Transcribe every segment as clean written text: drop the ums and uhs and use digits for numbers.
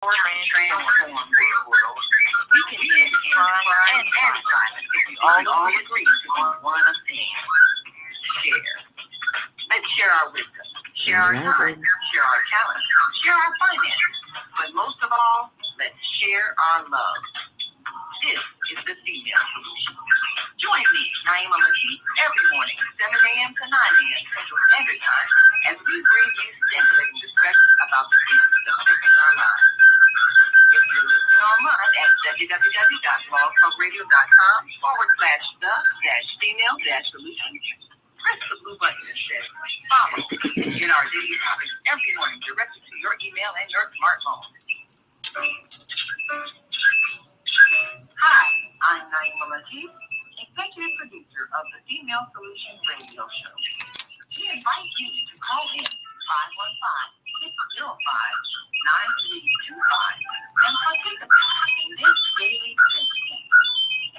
transform their world. We can end crime and violence if we all agree to do one thing: share. Let's share our wisdom, share our time, share our talent, share our finances, but most of all, let's share our love. This is the Female Solution. Join me, Naima Latif, every morning, 7 a.m. to 9 a.m. Central Standard Time, as we bring you stimulating discussions about the things affecting our lives. If you're listening online at www.blogtalkradio.com/the-female-solution, press the blue button that says follow. Get our daily topics every morning directed to your email and your smartphone. Hi, I'm Naima Latif, executive producer of the Female Solution radio show. We invite you to call in 515-605-9325 and participate in this daily thinking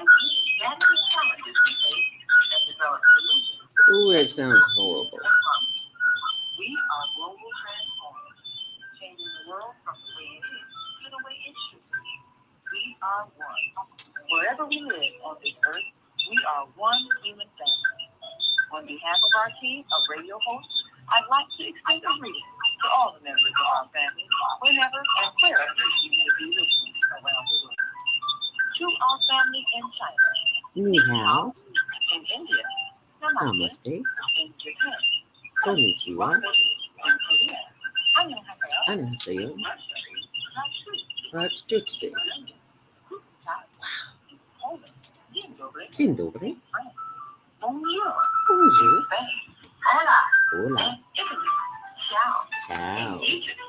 and we examine the challenges we face and develop solutions. Ooh, that sounds horrible. We are global transformers, changing the world from the way it is to the way it should be. We are one. Wherever we live on this earth, we are one human family. On behalf of our team of radio hosts, I'd like to extend a greeting to all the members of our family, whenever and wherever you may be listening around the world. To our family in China, Ni hao, in India, namaste, in Japan, konnichiwa, in Korea, annyeonghaseyo, Russia, rajutsu, Poland, dzień dobry, Bonjour, bonjour, Spain, hola, hola, in Italy, ciao, ciao, in Egypt,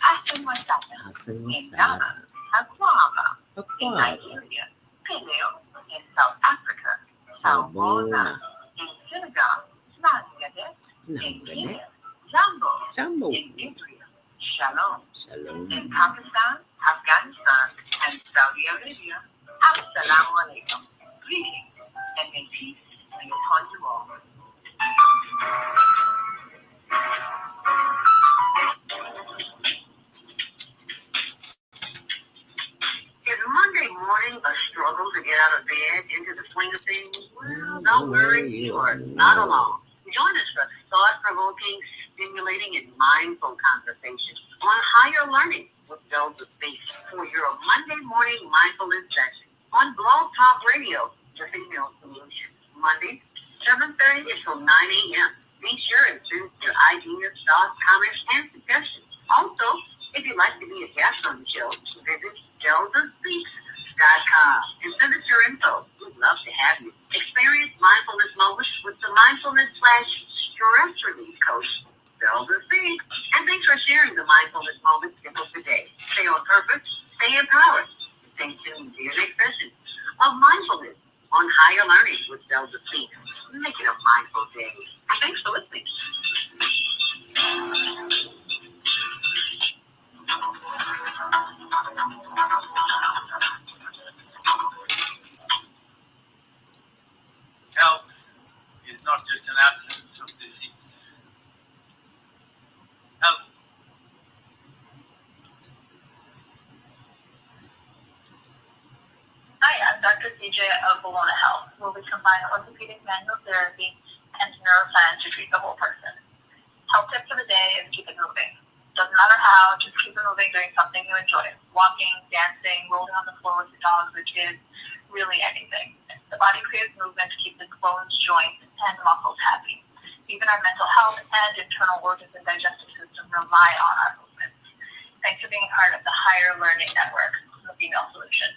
asamasaka, hasen in sa, Ghana, akwaba, in akwa, Nigeria, Peleo, in South Africa, Salmona, in Senegal, Bangladesh, in nangane, Kenya, Jambo, sambo, in Israel, Shalom, shalom, in Pakistan, Afghanistan, and Saudi Arabia, Assalamu alaikum, greetings, and may peace be upon you all. Is Monday morning a struggle to get out of bed into the swing of things? Well, don't worry, you are not alone. Join us for thought-provoking, stimulating, and mindful conversations on higher learning with ZeldaSpeaks for your Monday morning mindfulness session on Blog Talk Radio, the Female Solution. Monday, 7:30 until 9 a.m. Be sure and send your ideas, thoughts, comments, and suggestions. Also, if you'd like to be a guest on the show, visit ZeldaSpeaks.com and send us your info. We'd love to have you. Experience mindfulness moments with the mindfulness/stress relief coach, Zelda Speaks. And thanks for sharing the mindfulness moments with us today. Stay on purpose, stay empowered. Stay tuned to your next session of mindfulness on higher learning with Zelda Speaks. Make it a mindful day. And thanks for listening. Health is not just an absence of disease. Health. Hi, I'm Dr. CJ of Bologna Health, where we combine orthopedic manual therapy and neuroscience to treat the whole person. Health tip for the day is keep it moving. Doesn't matter how, just keep it moving doing something you enjoy. Walking, dancing, rolling on the floor with your dogs or kids, really anything. The body craves movement to keep its bones, joints, and muscles happy. Even our mental health and internal organs and digestive system rely on our movements. Thanks for being part of the Higher Learning Network, the Female Solution.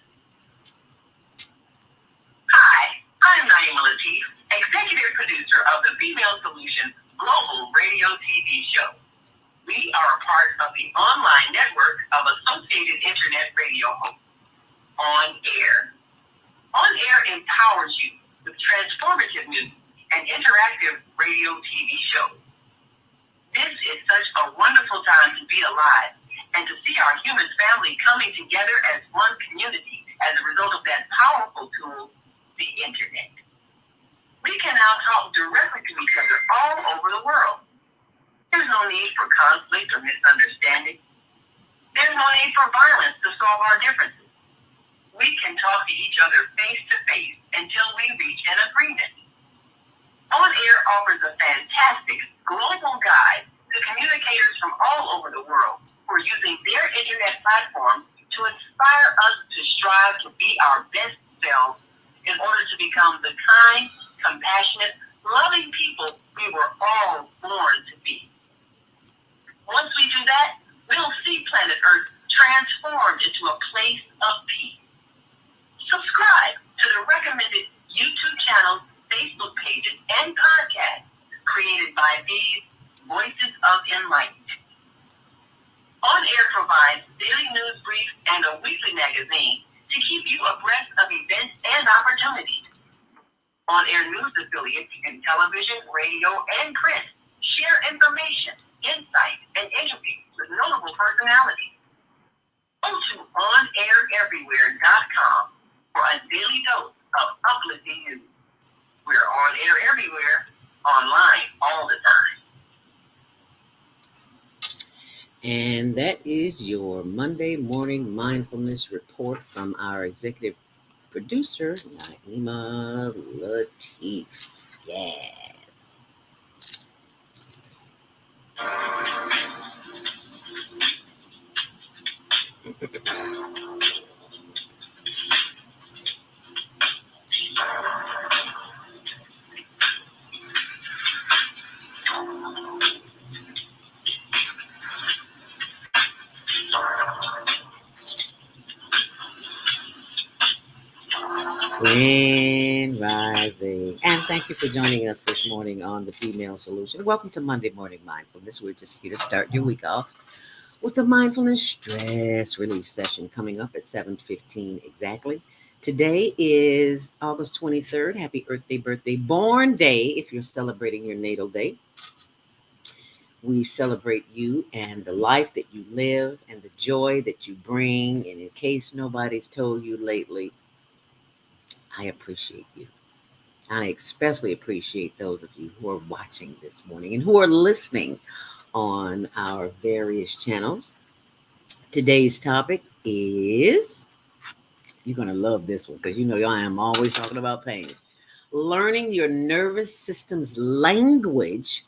Hi, I'm Naima Latif, executive producer of the Female Solution Global Radio TV show. We are a part of the online network of Associated Internet Radio hosts. On Air. On Air empowers you with transformative news and interactive radio TV shows. This is such a wonderful time to be alive and to see our human family coming together as one community as a result of that powerful tool, the internet. We can now talk directly to each other all over the world. There's no need for conflict or misunderstanding. There's no need for violence to solve our differences. We can talk to each other face to face until we reach an agreement. On Air offers a fantastic global guide to communicators from all over the world who are using their internet platform to inspire us to strive to be our best selves in order to become the kind, compassionate, loving people we were all born to be. Once we do that, we'll see planet Earth transformed into a place of peace. Subscribe to the recommended YouTube channels, Facebook pages, and podcasts created by these Voices of Enlightenment. On Air provides daily news briefs and a weekly magazine to keep you abreast of events and opportunities. On Air news affiliates in television, radio, and print share information, insights, and interviews with notable personalities. Go to OnAirEverywhere.com for a daily dose of uplifting news. We're on air everywhere, online all the time. And that is your Monday morning mindfulness report from our executive producer, Naima Latif. Yes. Grand Rising. And thank you for joining us this morning on the Female Solution. Welcome to Monday Morning Mindfulness. We're just here to start your week off with a mindfulness stress relief session coming up at 7:15 exactly. Today is August 23rd. Happy Earth Day, birthday, born day if you're celebrating your natal day. We celebrate you and the life that you live and the joy that you bring. And in case nobody's told you lately, I appreciate you. I especially appreciate those of you who are watching this morning and who are listening on our various channels. Today's topic is, you're going to love this one because you know I am always talking about pain. Learning your nervous system's language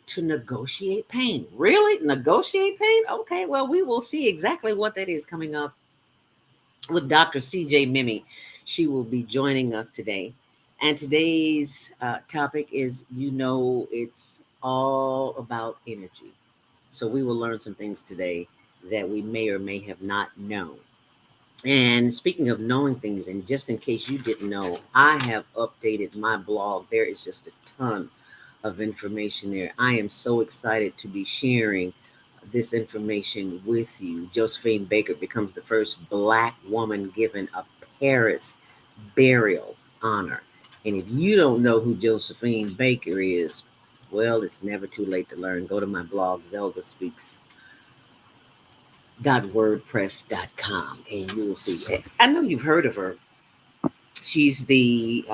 to negotiate pain. Really? Negotiate pain? Okay, well, we will see exactly what that is coming up with Dr. CJ Mimee. She will be joining us today. And today's topic is, it's all about energy. So we will learn some things today that we may or may have not known. And speaking of knowing things, and just in case you didn't know, I have updated my blog. There is just a ton of information there. I am so excited to be sharing this information with you. Josephine Baker becomes the first Black woman given a Paris burial honor. And if you don't know who Josephine Baker is, well, it's never too late to learn. Go to my blog, ZeldaSpeaks.wordpress.com, and you will see it. I know you've heard of her. She's the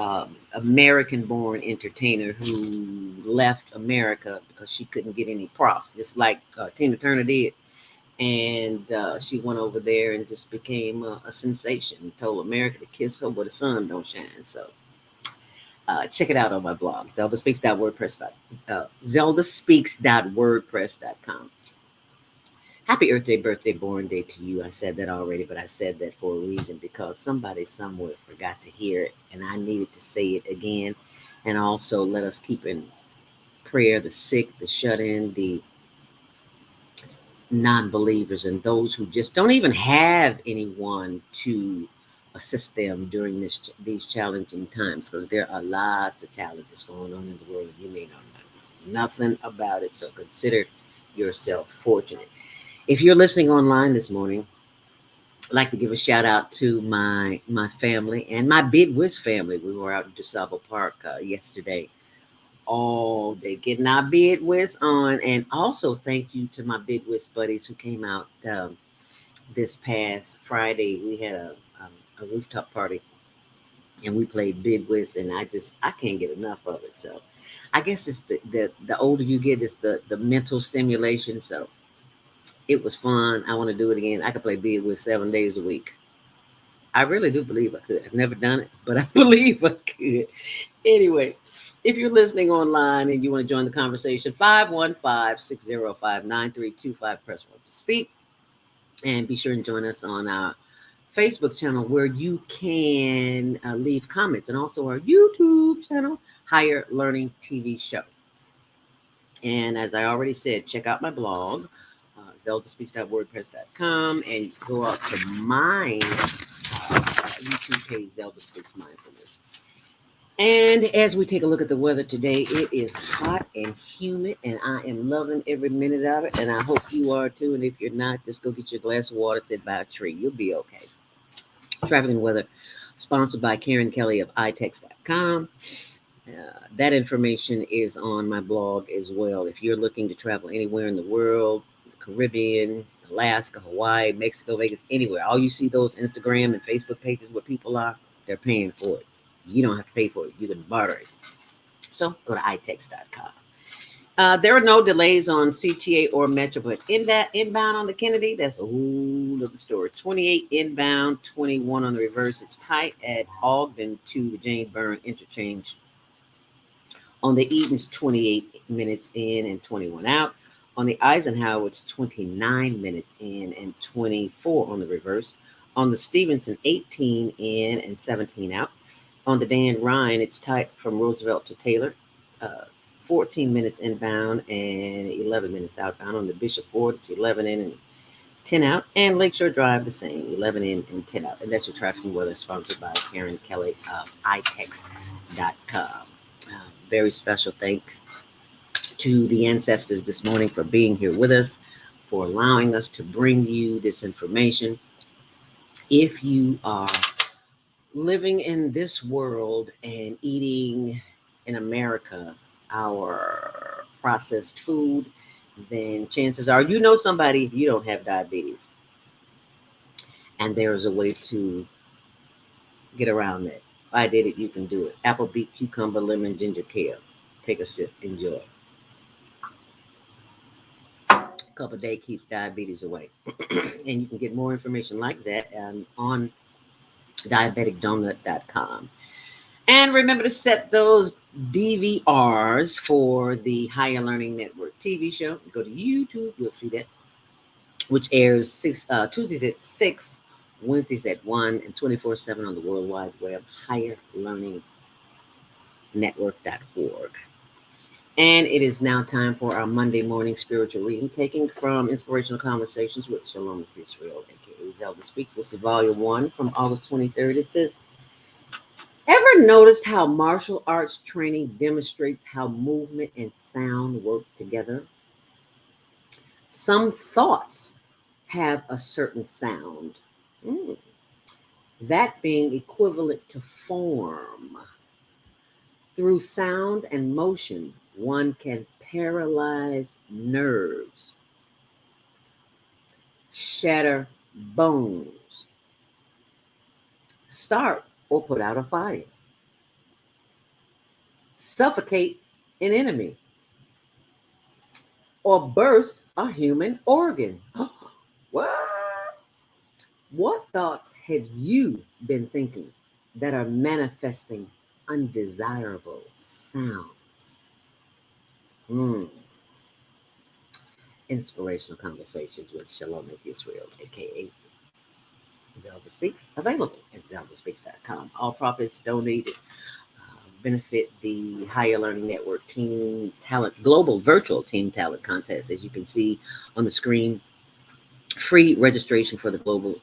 American-born entertainer who left America because she couldn't get any props, just like Tina Turner did. And she went over there and just became a sensation. Told America to kiss her where the sun don't shine. So check it out on my blog, ZeldaSpeaks.wordpress.com. Happy Earth Day, birthday, born day to you. I said that already, but I said that for a reason, because somebody somewhere forgot to hear it, and I needed to say it again. And also, let us keep in prayer the sick, the shut-in, the non-believers, and those who just don't even have anyone to assist them during these challenging times, because there are lots of challenges going on in the world. You may not know nothing about it, so consider yourself fortunate. If you're listening online this morning, I'd like to give a shout out to my family and my Bid Whist family. We were out in DeSable Park yesterday all day getting our Bid Whist on. And also thank you to my Bid Whist buddies who came out this past Friday. We had a rooftop party and we played Bid Whist, and I can't get enough of it. So I guess it's the older you get, it's the mental stimulation. So It was fun. I want to do it again. I could play Bid 7 days a week. I really do believe I could. I've never done it, but I believe I could. Anyway, if you're listening online and you want to join the conversation, 515-605-9325, press 1 to speak. And be sure and join us on our Facebook channel where you can leave comments, and also our YouTube channel, Higher Learning TV Show. And as I already said, check out my blog, ZeldaSpeaks.wordpress.com, and go out to my YouTube page, Zelda Speaks Mindfulness. And as we take a look at the weather today, it is hot and humid, and I am loving every minute of it, and I hope you are too. And if you're not, just go get your glass of water, sit by a tree. You'll be okay. Traffic and weather sponsored by Karen Kelly of itex.com. That information is on my blog as well. If you're looking to travel anywhere in the world, the Caribbean, Alaska, Hawaii, Mexico, Vegas, anywhere, all you see those Instagram and Facebook pages where people are, they're paying for it. You don't have to pay for it. You can barter it. So go to itex.com. There are no delays on CTA or Metro, but inbound on the Kennedy, that's a whole other story. 28 inbound, 21 on the reverse. It's tight at Ogden to the Jane Byrne interchange. On the Eaton's, 28 minutes in and 21 out. On the Eisenhower, it's 29 minutes in and 24 on the reverse. On the Stevenson, 18 in and 17 out. On the Dan Ryan, it's tight from Roosevelt to Taylor, 14 minutes inbound and 11 minutes outbound. On the Bishop Ford, it's 11 in and 10 out. And Lakeshore Drive, the same, 11 in and 10 out. And that's your traffic and weather, sponsored by Karen Kelly of itex.com. Very special thanks to the ancestors this morning for being here with us, for allowing us to bring you this information. If you are living in this world and eating in America our processed food, then chances are you know somebody if you don't have diabetes. And there is a way to get around that. I did it, you can do it. Apple, beet, cucumber, lemon, ginger, kale. Take a sip, enjoy. A cup a day keeps diabetes away. And you can get more information like that on diabeticdonut.com. And remember to set those DVRs for the Higher Learning Network TV show. Go to YouTube, you'll see that, which airs Tuesdays at 6, Wednesdays at 1, and 24/7 on the World Wide Web, higherlearningnetwork.org. And it is now time for our Monday morning spiritual reading, taking from Inspirational Conversations with Shalom Israel, aka Zelda Speaks. This is volume 1 from August 23rd. It says, ever noticed how martial arts training demonstrates how movement and sound work together? Some thoughts have a certain sound, that being equivalent to form. Through sound and motion, one can paralyze nerves, shatter bones, start or put out a fire, suffocate an enemy, or burst a human organ. What thoughts have you been thinking that are manifesting undesirable sounds? Inspirational Conversations with Shalom Israel, aka Zelda Speaks, available at ZeldaSpeaks.com. All profits donated benefit the Higher Learning Network Teen Talent Global Virtual Teen Talent Contest. As you can see on the screen, free registration for the Global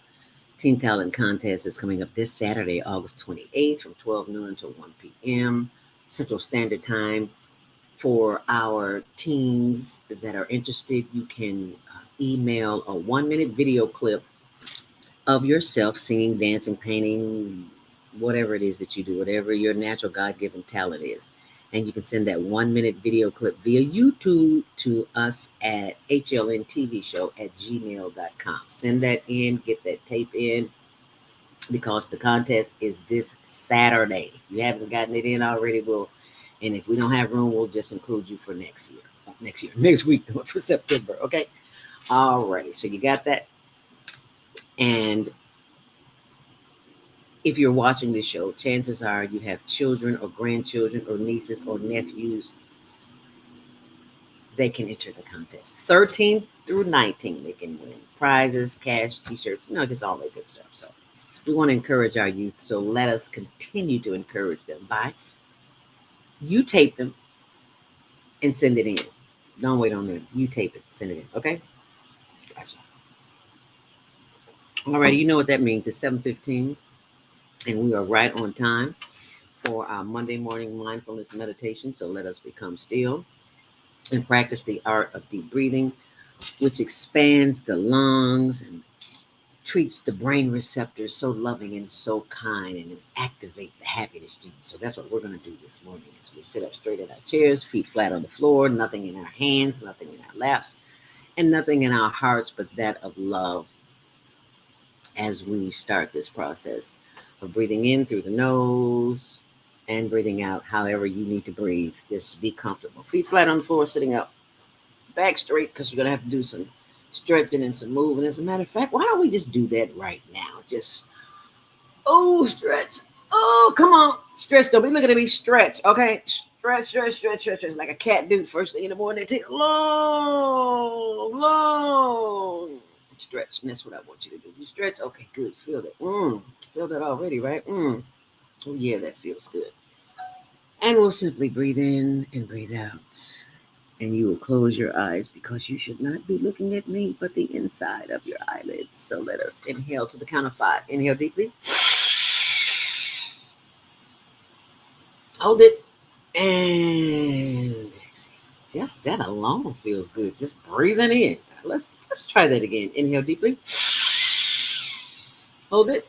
Teen Talent Contest is coming up this Saturday, August 28th, from 12 noon until 1 p.m. Central Standard Time. For our teens that are interested, you can email a 1-minute video clip of yourself singing, dancing, painting, whatever it is that you do, whatever your natural God-given talent is. And you can send that 1-minute video clip via YouTube to us at hlntvshow@gmail.com. Send that in, get that tape in, because the contest is this Saturday. If you haven't gotten it in already, and if we don't have room, we'll just include you for next week for September. Okay. Alrighty, so you got that. And if you're watching this show, chances are you have children or grandchildren or nieces or nephews. They can enter the contest. 13 through 19, they can win prizes, cash, t-shirts, just all that good stuff. So we want to encourage our youth. So let us continue to encourage them by you tape them and send it in. Don't wait on them. You tape it, send it in. Okay? Gotcha. Alrighty, you know what that means. It's 7:15, and we are right on time for our Monday morning mindfulness meditation. So let us become still and practice the art of deep breathing, which expands the lungs and treats the brain receptors so loving and so kind and activate the happiness gene. So that's what we're going to do this morning as we sit up straight in our chairs, feet flat on the floor, nothing in our hands, nothing in our laps, and nothing in our hearts but that of love as we start this process of breathing in through the nose and breathing out however you need to breathe. Just be comfortable. Feet flat on the floor, sitting up, back straight, because you're going to have to do some stretching and some moving. As a matter of fact, why don't we just do that right now? Just, stretch. Oh, come on. Stretch. Don't be looking at me. Stretch, okay? Stretch, like a cat do first thing in the morning. They take a long stretch. And that's what I want you to do. You stretch. Okay, good. Feel that. Feel that already, right? Oh, yeah, that feels good. And we'll simply breathe in and breathe out. And you will close your eyes because you should not be looking at me, but the inside of your eyelids. So let us inhale to the count of 5. Inhale deeply. Hold it. And exhale. Just that alone feels good. Just breathing in. Let's try that again. Inhale deeply. Hold it.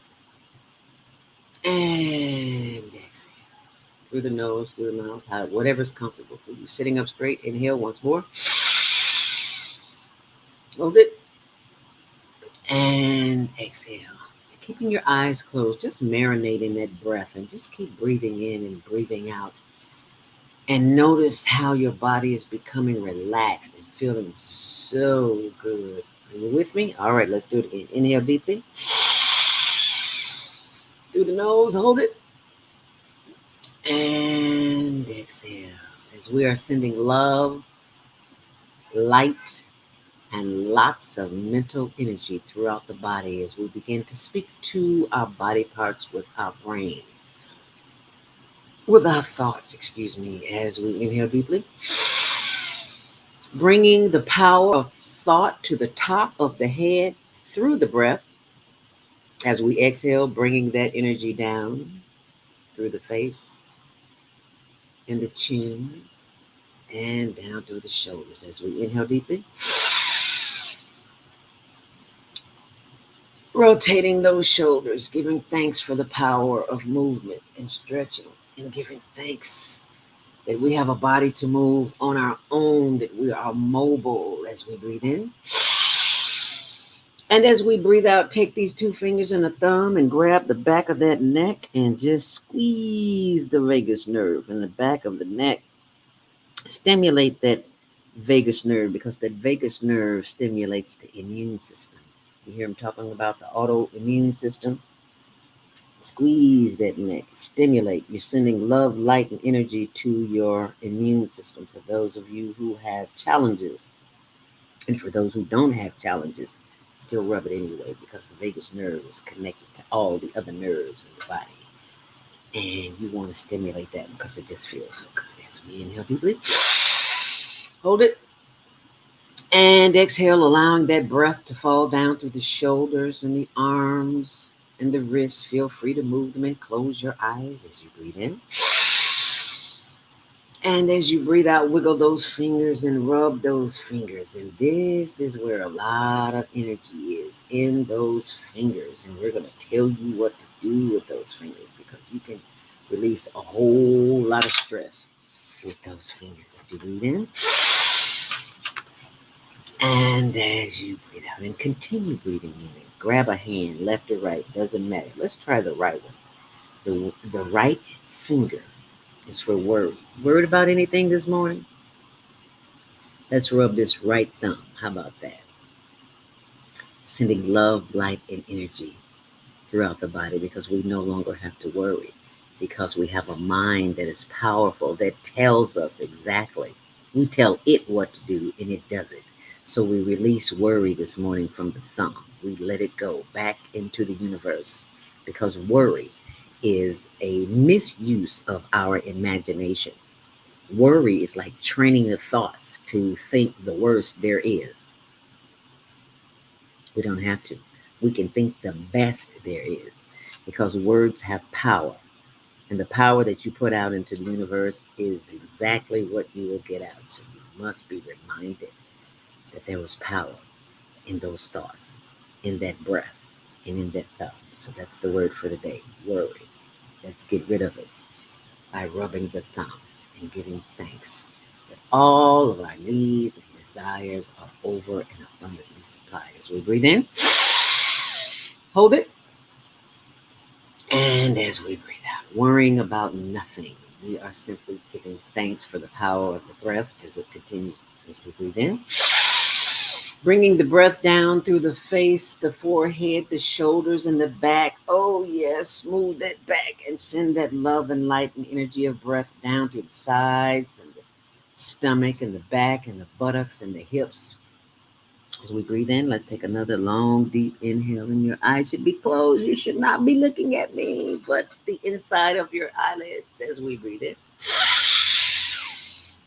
And exhale. Through the nose, through the mouth, whatever's comfortable for you. Sitting up straight. Inhale once more. Hold it. And exhale. Keeping your eyes closed, just marinate in that breath and just keep breathing in and breathing out. And notice how your body is becoming relaxed and feeling so good. Are you with me? All right, let's do it again. Inhale deeply. Through the nose, hold it. And exhale. As we are sending love, light, and lots of mental energy throughout the body as we begin to speak to our body parts with our brain. With our thoughts, as we inhale deeply. Bringing the power of thought to the top of the head through the breath. As we exhale, bringing that energy down through the face and the chin and down through the shoulders. As we inhale deeply. Rotating those shoulders, giving thanks for the power of movement and stretching, and giving thanks that we have a body to move on our own, that we are mobile as we breathe in. And as we breathe out, take these 2 fingers and a thumb and grab the back of that neck and just squeeze the vagus nerve in the back of the neck. Stimulate that vagus nerve because that vagus nerve stimulates the immune system. You hear him talking about the autoimmune system. Squeeze that neck, stimulate. You're sending love, light, and energy to your immune system. For those of you who have challenges, and for those who don't have challenges, still rub it anyway because the vagus nerve is connected to all the other nerves in the body. And you want to stimulate that because it just feels so good. As we inhale deeply, hold it. And exhale, allowing that breath to fall down through the shoulders and the arms and the wrists. Feel free to move them and close your eyes as you breathe in. And as you breathe out, wiggle those fingers and rub those fingers. And this is where a lot of energy is, in those fingers. And we're going to tell you what to do with those fingers because you can release a whole lot of stress with those fingers as you breathe in. And as you breathe out, and continue breathing in, grab a hand, left or right, doesn't matter. Let's try the right one. The right finger is for worry. Worried about anything this morning? Let's rub this right thumb. How about that? sending love, light, and energy throughout the body because we no longer have to worry, because we have a mind that is powerful, that tells us exactly. We tell it what to do and it does it. So we release worry this morning from the thumb. We let it go back into the universe because worry is a misuse of our imagination. Worry is like training the thoughts to think the worst there is. We don't have to. We can think the best there is because words have power. And the power that you put out into the universe is exactly what you will get out. So you must be reminded that there was power in those thoughts, in that breath, and in that thought. So that's the word for the day, worry. Let's get rid of it by rubbing the thumb and giving thanks that all of our needs and desires are over and abundantly supplied. As we breathe in, hold it. And as we breathe out, worrying about nothing, we are simply giving thanks for the power of the breath as it continues as we breathe in. Bringing the breath down through the face, the forehead, the shoulders, and the back. Oh, yes, smooth that back and send that love and light and energy of breath down through the sides and the stomach and the back and the buttocks and the hips. As we breathe in, let's take another long, deep inhale. And your eyes should be closed. You should not be looking at me, but the inside of your eyelids as we breathe in.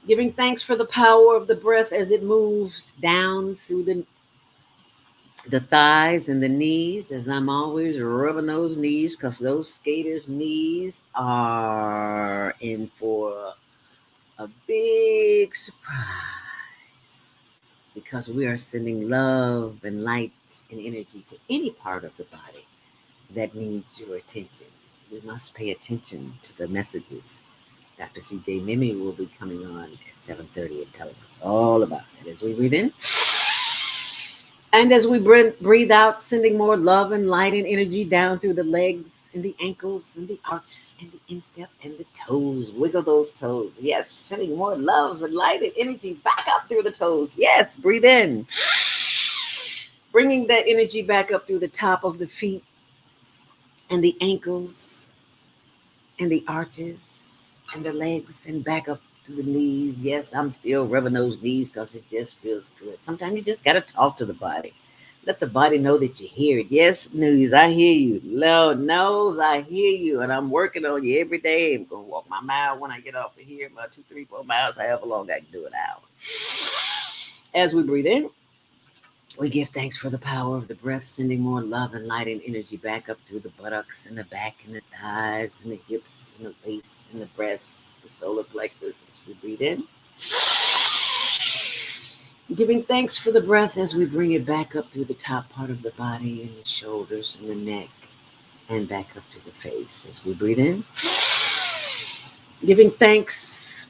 Giving thanks for the power of the breath as it moves down through the thighs and the knees, as I'm always rubbing those knees because those skaters' knees are in for a big surprise because we are sending love and light and energy to any part of the body that needs your attention. We must pay attention to the messages. Dr. C.J. Mimee will be coming on at 7:30 and telling us all about it as we breathe in. And as we breathe out, sending more love and light and energy down through the legs and the ankles and the arch and the instep and the toes. Wiggle those toes. Yes, sending more love and light and energy back up through the toes. Yes, breathe in. Bringing that energy back up through the top of the feet and the ankles and the arches and the legs and back up to the knees. Yes, I'm still rubbing those knees because it just feels good. Sometimes you just got to talk to the body. Let the body know that you hear it. Yes, knees, I hear you. Lord knows I hear you. And I'm working on you every day. I'm going to walk my mile when I get off of here. About 2, 3, 4 miles, however long I can do it out. As we breathe in, we give thanks for the power of the breath, sending more love and light and energy back up through the buttocks and the back and the thighs and the hips and the waist and the breasts, the solar plexus as we breathe in. Giving thanks for the breath as we bring it back up through the top part of the body and the shoulders and the neck and back up to the face as we breathe in. Giving thanks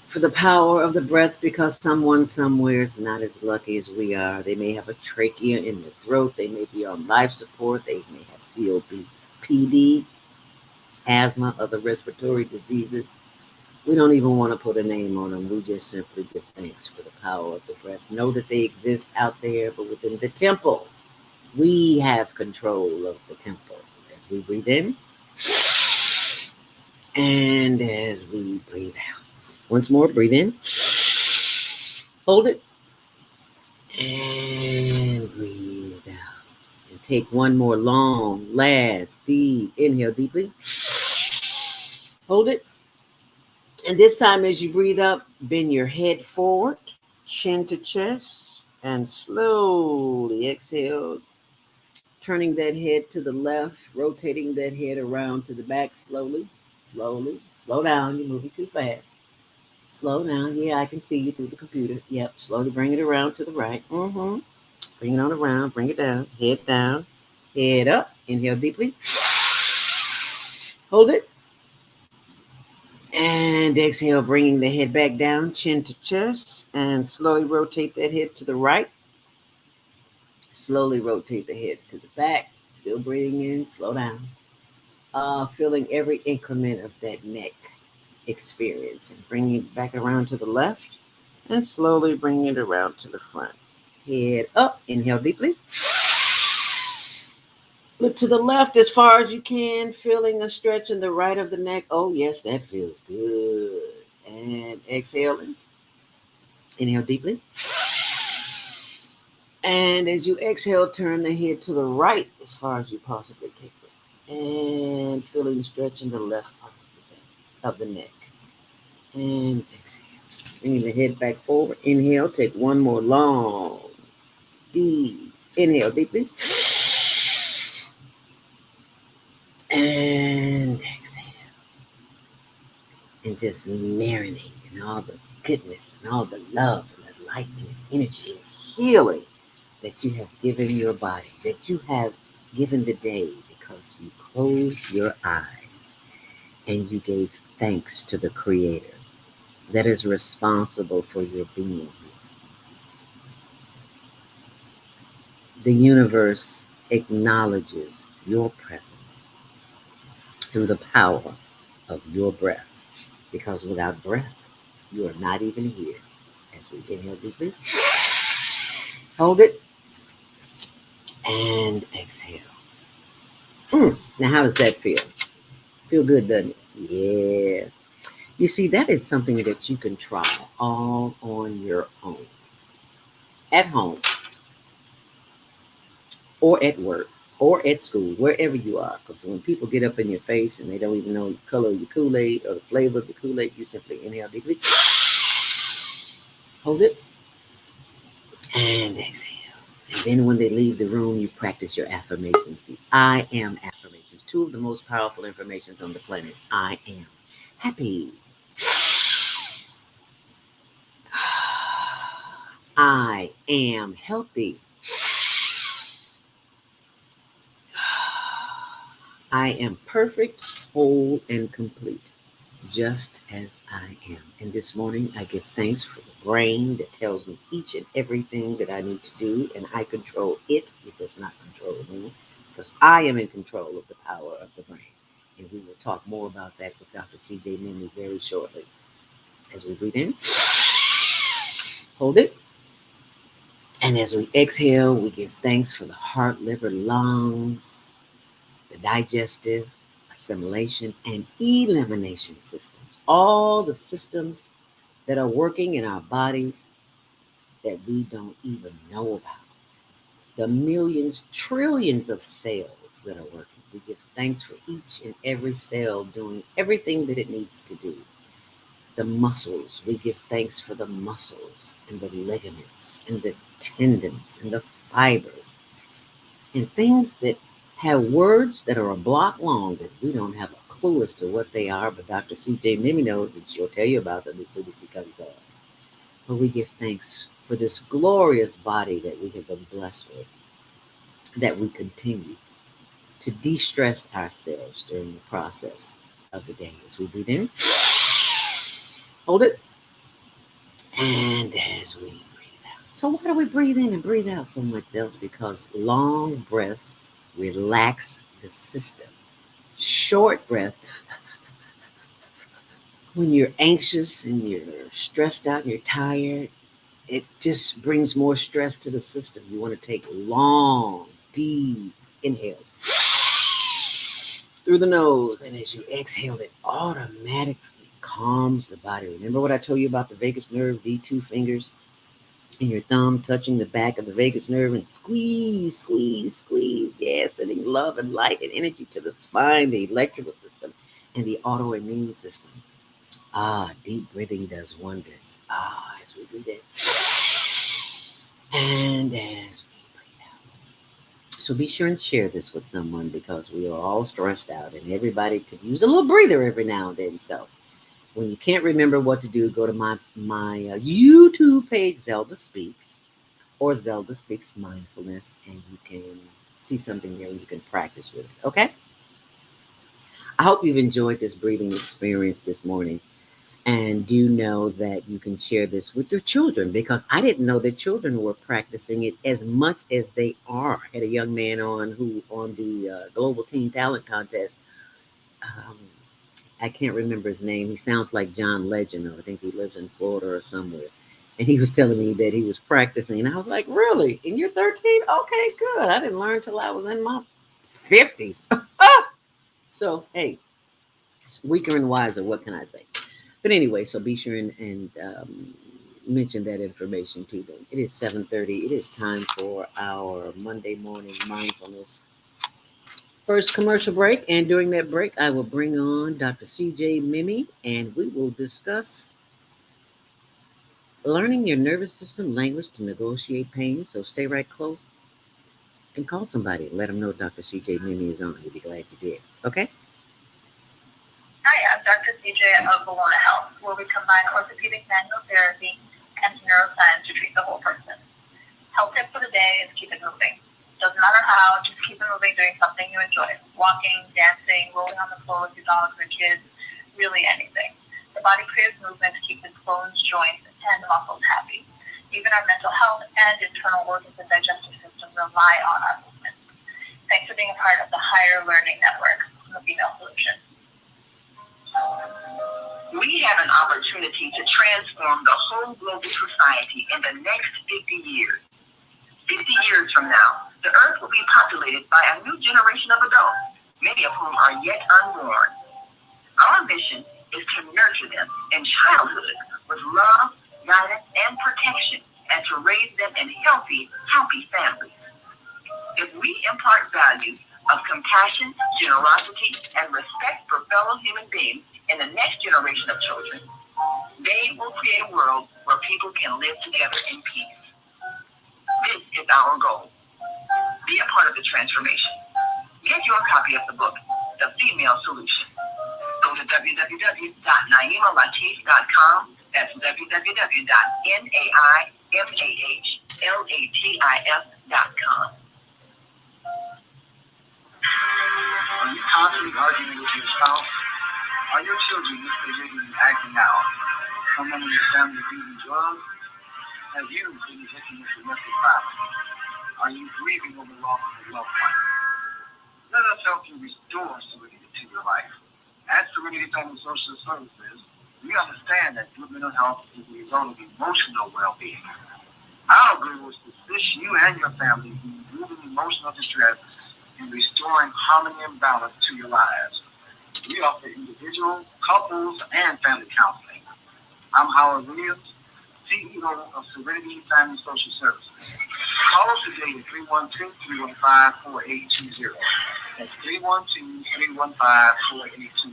for the power of the breath because someone somewhere is not as lucky as we are. They may have a trachea in their throat. They may be on life support. They may have COPD, asthma, other respiratory diseases. We don't even want to put a name on them. We just simply give thanks for the power of the breath. Know that they exist out there, but within the temple, we have control of the temple. As we breathe in and as we breathe out. Once more, breathe in. Hold it. And breathe out. And take one more long, last, deep inhale deeply. Hold it. And this time as you breathe up, bend your head forward, chin to chest, and slowly exhale, turning that head to the left, rotating that head around to the back slowly. Slow down, you're moving too fast. Slow down. Yeah, I can see you through the computer. Yep, slowly bring it around to the right. Bring it on around, bring it down, head up. Inhale deeply. Hold it. And exhale, bringing the head back down, chin to chest, and slowly rotate that head to the right. Slowly rotate the head to the back. Still breathing in, slow down. Feeling every increment of that neck experience and bring it back around to the left and slowly bring it around to the front. Head up, inhale deeply. Look to the left as far as you can, feeling a stretch in the right of the neck. Oh, yes, that feels good. And exhaling. Inhale deeply. And as you exhale, turn the head to the right as far as you possibly can. And feeling the stretch in the left part of the neck. And exhale. Bringing the head back forward. Inhale. Take one more long, deep inhale deeply. And exhale. And just marinate in all the goodness and all the love and the light and the energy and healing that you have given your body, that you have given the day because you closed your eyes and you gave thanks to the Creator that is responsible for your being here. The universe acknowledges your presence through the power of your breath, because without breath, you are not even here. As we inhale deeply, hold it, and exhale. Now, how does that feel? Feel good, doesn't it? Yeah. You see, that is something that you can try all on your own, at home, or at work, or at school, wherever you are. Because when people get up in your face and they don't even know the color of your Kool-Aid or the flavor of the Kool-Aid, you simply inhale deeply, hold it, and exhale. And then when they leave the room, you practice your affirmations, the I am affirmations, two of the most powerful affirmations on the planet. I am happy. I am healthy. I am perfect, whole, and complete, just as I am. And this morning, I give thanks for the brain that tells me each and everything that I need to do, and I control it. It does not control me, because I am in control of the power of the brain. And we will talk more about that with Dr. C.J. Mimee very shortly. As we breathe in, hold it. And as we exhale, we give thanks for the heart, liver, lungs, the digestive, assimilation, and elimination systems. All the systems that are working in our bodies that we don't even know about. The millions, trillions of cells that are working. We give thanks for each and every cell doing everything that it needs to do. The muscles, we give thanks for the muscles and the ligaments and the tendons and the fibers and things that have words that are a block long that we don't have a clue as to what they are, but Dr. C.J. Mimee knows, and she'll tell you about them as soon as she comes on. But we give thanks for this glorious body that we have been blessed with, that we continue to de-stress ourselves during the process of the day. As we breathe in, hold it, and as we breathe out. So why do we breathe in and breathe out so much, Zelda? Because long breaths relax the system. Short breaths, when you're anxious and you're stressed out and you're tired, it just brings more stress to the system. You want to take long, deep inhales through the nose, and as you exhale, it automatically calms the body. Remember what I told you about the vagus nerve, the two fingers and your thumb touching the back of the vagus nerve and squeeze, squeeze, squeeze. Yeah, sending love and light and energy to the spine, the electrical system, and the autoimmune system. Deep breathing does wonders. As we breathe in and as we breathe out. So be sure and share this with someone, because we are all stressed out and everybody could use a little breather every now and then. So when you can't remember what to do, go to my YouTube page, Zelda Speaks, or Zelda Speaks Mindfulness, and you can see something there and you can practice with it. Okay? I hope you've enjoyed this breathing experience this morning. And do know that you can share this with your children, because I didn't know that children were practicing it as much as they are. I had a young man on the Global Teen Talent Contest. I can't remember his name. He sounds like John Legend, or I think he lives in Florida or somewhere. And he was telling me that he was practicing. And I was like, really? And you're 13? Okay, good. I didn't learn till I was in my 50s. So, hey, it's weaker and wiser. What can I say? But anyway, so be sure and mention that information to them. It is 7:30. It is time for our Monday morning mindfulness first commercial break. And during that break, I will bring on Dr. CJ Mimee, and we will discuss learning your nervous system language to negotiate pain. So stay right close and call somebody. Let them know Dr. CJ Mimee is on. You'll be glad you did. Okay? Hi, I'm Dr. CJ of Bologna Health, where we combine orthopedic manual therapy and neuroscience to treat the whole person. Health tip for the day is keep it moving. Doesn't matter how, just keep it moving doing something you enjoy. Walking, dancing, rolling on the floor with your dogs or kids, really anything. The body craves movement to keep its bones, joints, and muscles happy. Even our mental health and internal organs and digestive system rely on our movement. Thanks for being a part of the Higher Learning Network, the Female Solution. We have an opportunity to transform the whole global society in the next 50 years. 50 years from now, the earth will be populated by a new generation of adults, many of whom are yet unborn. Our mission is to nurture them in childhood with love, guidance, and protection, and to raise them in healthy families. If we impart values of compassion, generosity, and respect for fellow human beings in the next generation of children, they will create a world where people can live together in peace. This is our goal. Be a part of the transformation. Get your copy of the book, The Female Solution. Go to www.naimalatif.com. That's www.naimalatif.com. Are you constantly arguing with your spouse? Are your children misbehaving and acting out? Someone in your family using drugs? Have you been a victim of domestic violence? Are you grieving over the loss of a loved one? Let us help you restore serenity to your life. At Serenity Family Social Services, we understand that good mental health is the result of emotional well-being. Our goal is to assist you and your family in removing emotional distress and restoring harmony and balance to your lives. We offer individual, couples, and family counseling. I'm Howard Williams, CEO of Serenity Family Social Services. Call us today at 312-315-4820. That's 312-315-4820.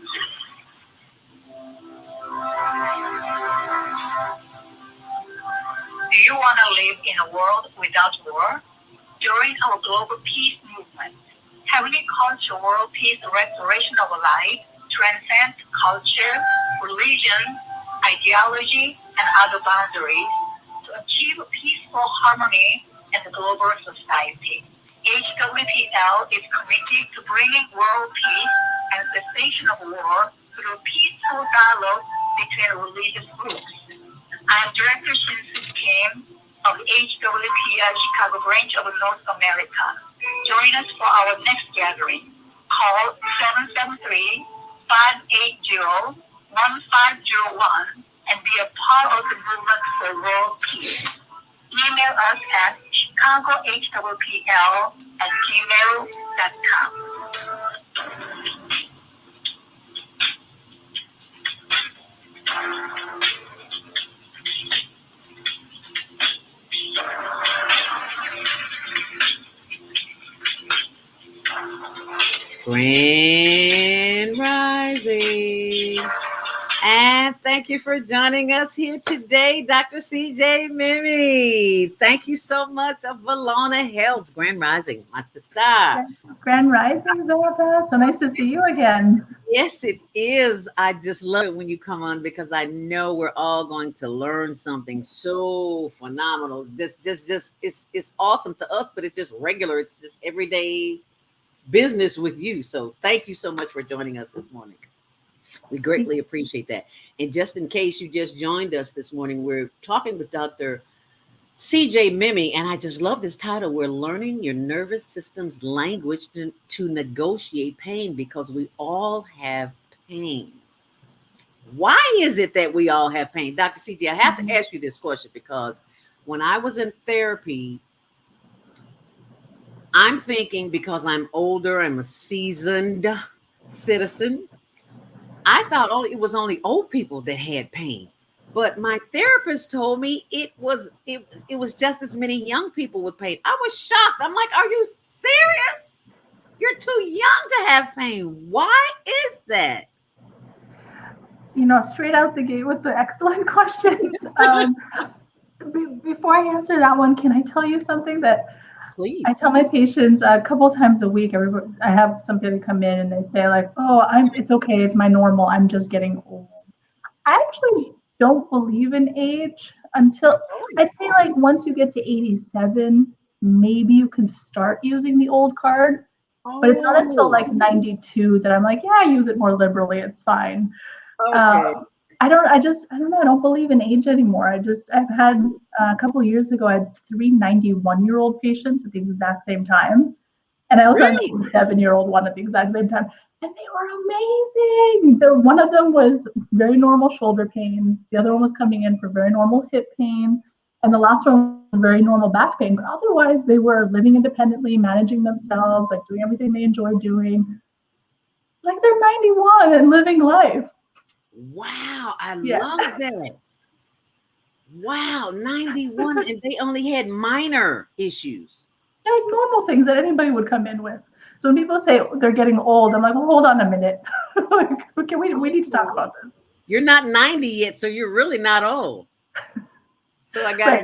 Do you want to live in a world without war? During our global peace movement, Heavenly Culture World Peace Restoration of Life transcends culture, religion, ideology, and other boundaries to achieve peaceful harmony in the global society. HWPL is committed to bringing world peace and cessation of war through peaceful dialogue between religious groups. I am Director Shinsu Kim of the HWPL Chicago branch of North America. Join us for our next gathering. Call 773-580-1501 and be a part of the movement for world peace. Email us at chicagohwpl@gmail.com. Grand Rising. And thank you for joining us here today, Dr. CJ Mimee. Thank you so much of Bologna Health. Grand Rising, my sister. Grand Rising, Zelda. So nice to see you again. Yes, it is. I just love it when you come on because I know we're all going to learn something so phenomenal. This it's awesome to us, but it's just regular. It's just everyday business with you. So thank you so much for joining us this morning. We greatly appreciate that. And just in case you just joined us this morning, we're talking with Dr. CJ Mimee, and I just love this title. We're learning your nervous system's language to negotiate pain because we all have pain. Why is it that we all have pain? Dr. CJ, I have to ask you this question because when I was in therapy, I'm thinking because I'm older, I'm a seasoned citizen. I thought it was only old people that had pain. But my therapist told me it was just as many young people with pain. I was shocked. I'm like, are you serious? You're too young to have pain. Why is that? Straight out the gate with the excellent questions. Before I answer that one, can I tell you something that Please. I tell my patients a couple times a week? I have some people come in and they say like, "Oh, it's okay. It's my normal. I'm just getting old." I actually don't believe in age until I'd say like once you get to 87, maybe you can start using the old card. But it's not until like 92 that I'm like, yeah, I use it more liberally. It's fine. Okay. I don't know. I don't believe in age anymore. I've had a couple of years ago, I had 3 91-year-old patients at the exact same time. And I also had an 87-year-old one at the exact same time. And they were amazing. One of them was very normal shoulder pain. The other one was coming in for very normal hip pain. And the last one was very normal back pain. But otherwise, they were living independently, managing themselves, like doing everything they enjoy doing. Like they're 91 and living life. Wow, I love that. Wow, 91, and they only had minor issues. Like normal things that anybody would come in with. So when people say they're getting old, I'm like, well, hold on a minute. Like, okay, we need to talk about this. You're not 90 yet, so you're really not old. So I got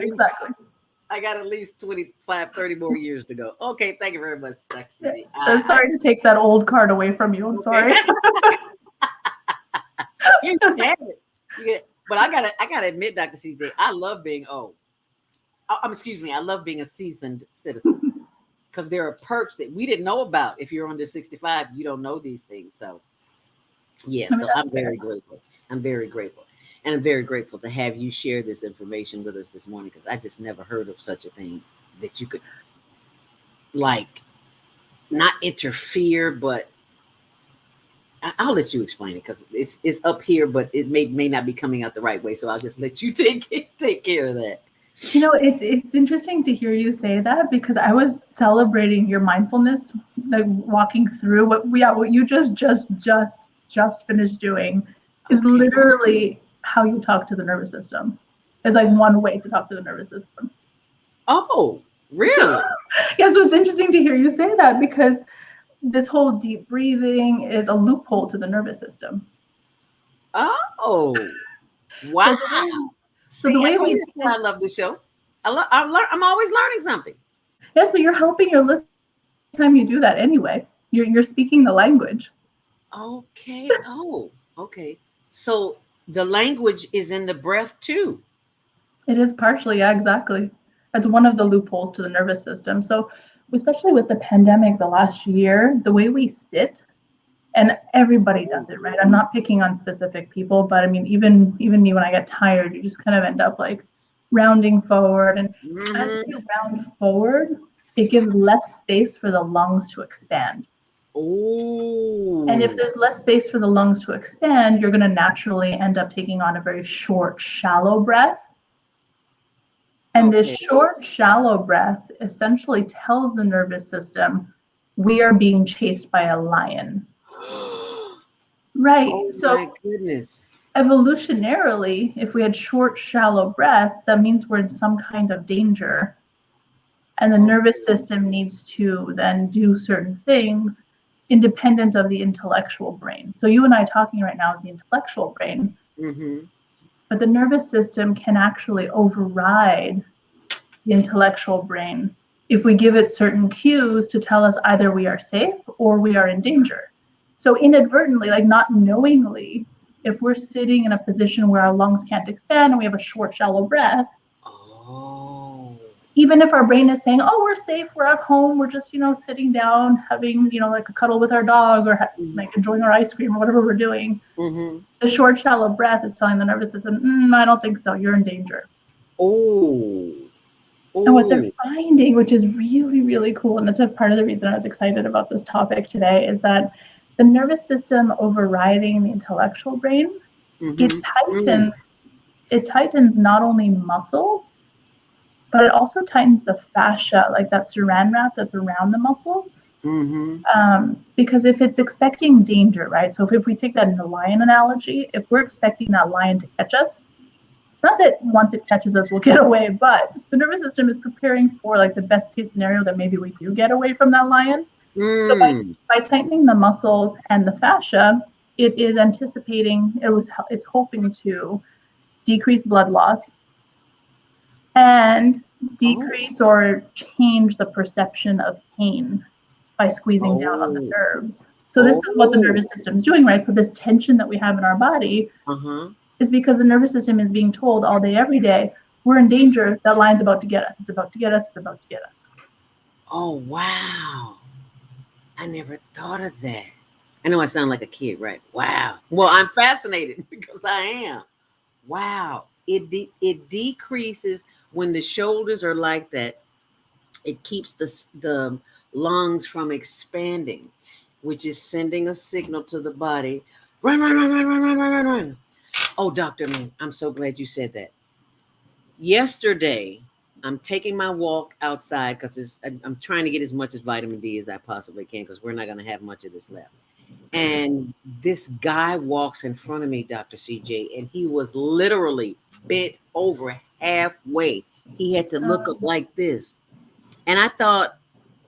I got at least 25, 30 more years to go. Okay, thank you very much, Dr. CD. So sorry to take that old card away from you. I'm sorry. You can have it. But I gotta admit, Dr. CJ, I love being old. Excuse me, I love being a seasoned citizen because there are perks that we didn't know about. If you're under 65, you don't know these things. So, yeah, so I'm very grateful. I'm very grateful. And I'm very grateful to have you share this information with us this morning because I just never heard of such a thing that you could, like, not interfere, but I'll let you explain it because it's up here, but it may not be coming out the right way. So I'll just let you take care of that. It's interesting to hear you say that because I was celebrating your mindfulness, like walking through what you just finished doing is literally how you talk to the nervous system. It's like one way to talk to the nervous system. Oh, really? So it's interesting to hear you say that because this whole deep breathing is a loophole to the nervous system. Oh, wow. So the way I love this show. I'm always learning something. Yeah, so you're helping your listeners every time you do that anyway. You're speaking the language. Okay. Oh, okay. So the language is in the breath too. It is partially, yeah, exactly. That's one of the loopholes to the nervous system. So especially with the pandemic the last year, the way we sit, and everybody does it, right? I'm not picking on specific people, but I mean, even me, when I get tired, you just kind of end up like rounding forward. And as you round forward, it gives less space for the lungs to expand. Oh. And if there's less space for the lungs to expand, you're going to naturally end up taking on a very short, shallow breath. And this short, shallow breath essentially tells the nervous system, we are being chased by a lion. Right. Oh, so my goodness. Evolutionarily, if we had short, shallow breaths, that means we're in some kind of danger. And the nervous system needs to then do certain things independent of the intellectual brain. So you and I talking right now is the intellectual brain. Mm-hmm. But the nervous system can actually override the intellectual brain if we give it certain cues to tell us either we are safe or we are in danger. So inadvertently, like not knowingly, if we're sitting in a position where our lungs can't expand and we have a short, shallow breath, even if our brain is saying, oh, we're safe, we're at home, we're just, sitting down, having, like a cuddle with our dog or like enjoying our ice cream or whatever we're doing, the short, shallow breath is telling the nervous system, I don't think so, you're in danger. And what they're finding, which is really, really cool, and that's a part of the reason I was excited about this topic today, is that the nervous system overriding the intellectual brain, it tightens not only muscles, but it also tightens the fascia, like that saran wrap that's around the muscles. Because if it's expecting danger, right? So if we take that in the lion analogy, if we're expecting that lion to catch us, not that once it catches us, we'll get away, but the nervous system is preparing for like the best case scenario that maybe we do get away from that lion. So by tightening the muscles and the fascia, it is anticipating, it's hoping to decrease blood loss and decrease or change the perception of pain by squeezing down on the nerves. So this is what the nervous system is doing, right? So this tension that we have in our body is because the nervous system is being told all day, every day, we're in danger. That lion's about to get us. It's about to get us. It's about to get us. Oh, wow. I never thought of that. I know I sound like a kid, right? Wow. Well, I'm fascinated because I am. Wow. It decreases when the shoulders are like that. It keeps the lungs from expanding, which is sending a signal to the body. Run, run, run, run, run, run, run, run, run. Oh, Dr. Ming, I'm so glad you said that. Yesterday, I'm taking my walk outside because I'm trying to get as much as vitamin D as I possibly can because we're not going to have much of this left. And this guy walks in front of me, Dr. CJ, and he was literally bent over halfway. He had to look up like this. And I thought,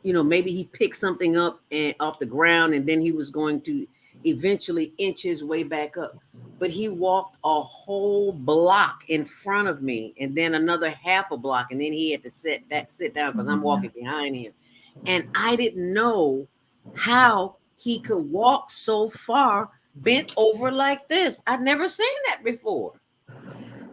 maybe he picked something up and off the ground and then he was going to eventually inch his way back up. But he walked a whole block in front of me and then another half a block. And then he had to sit down because I'm walking behind him. And I didn't know how he could walk so far bent over like this. I'd never seen that before.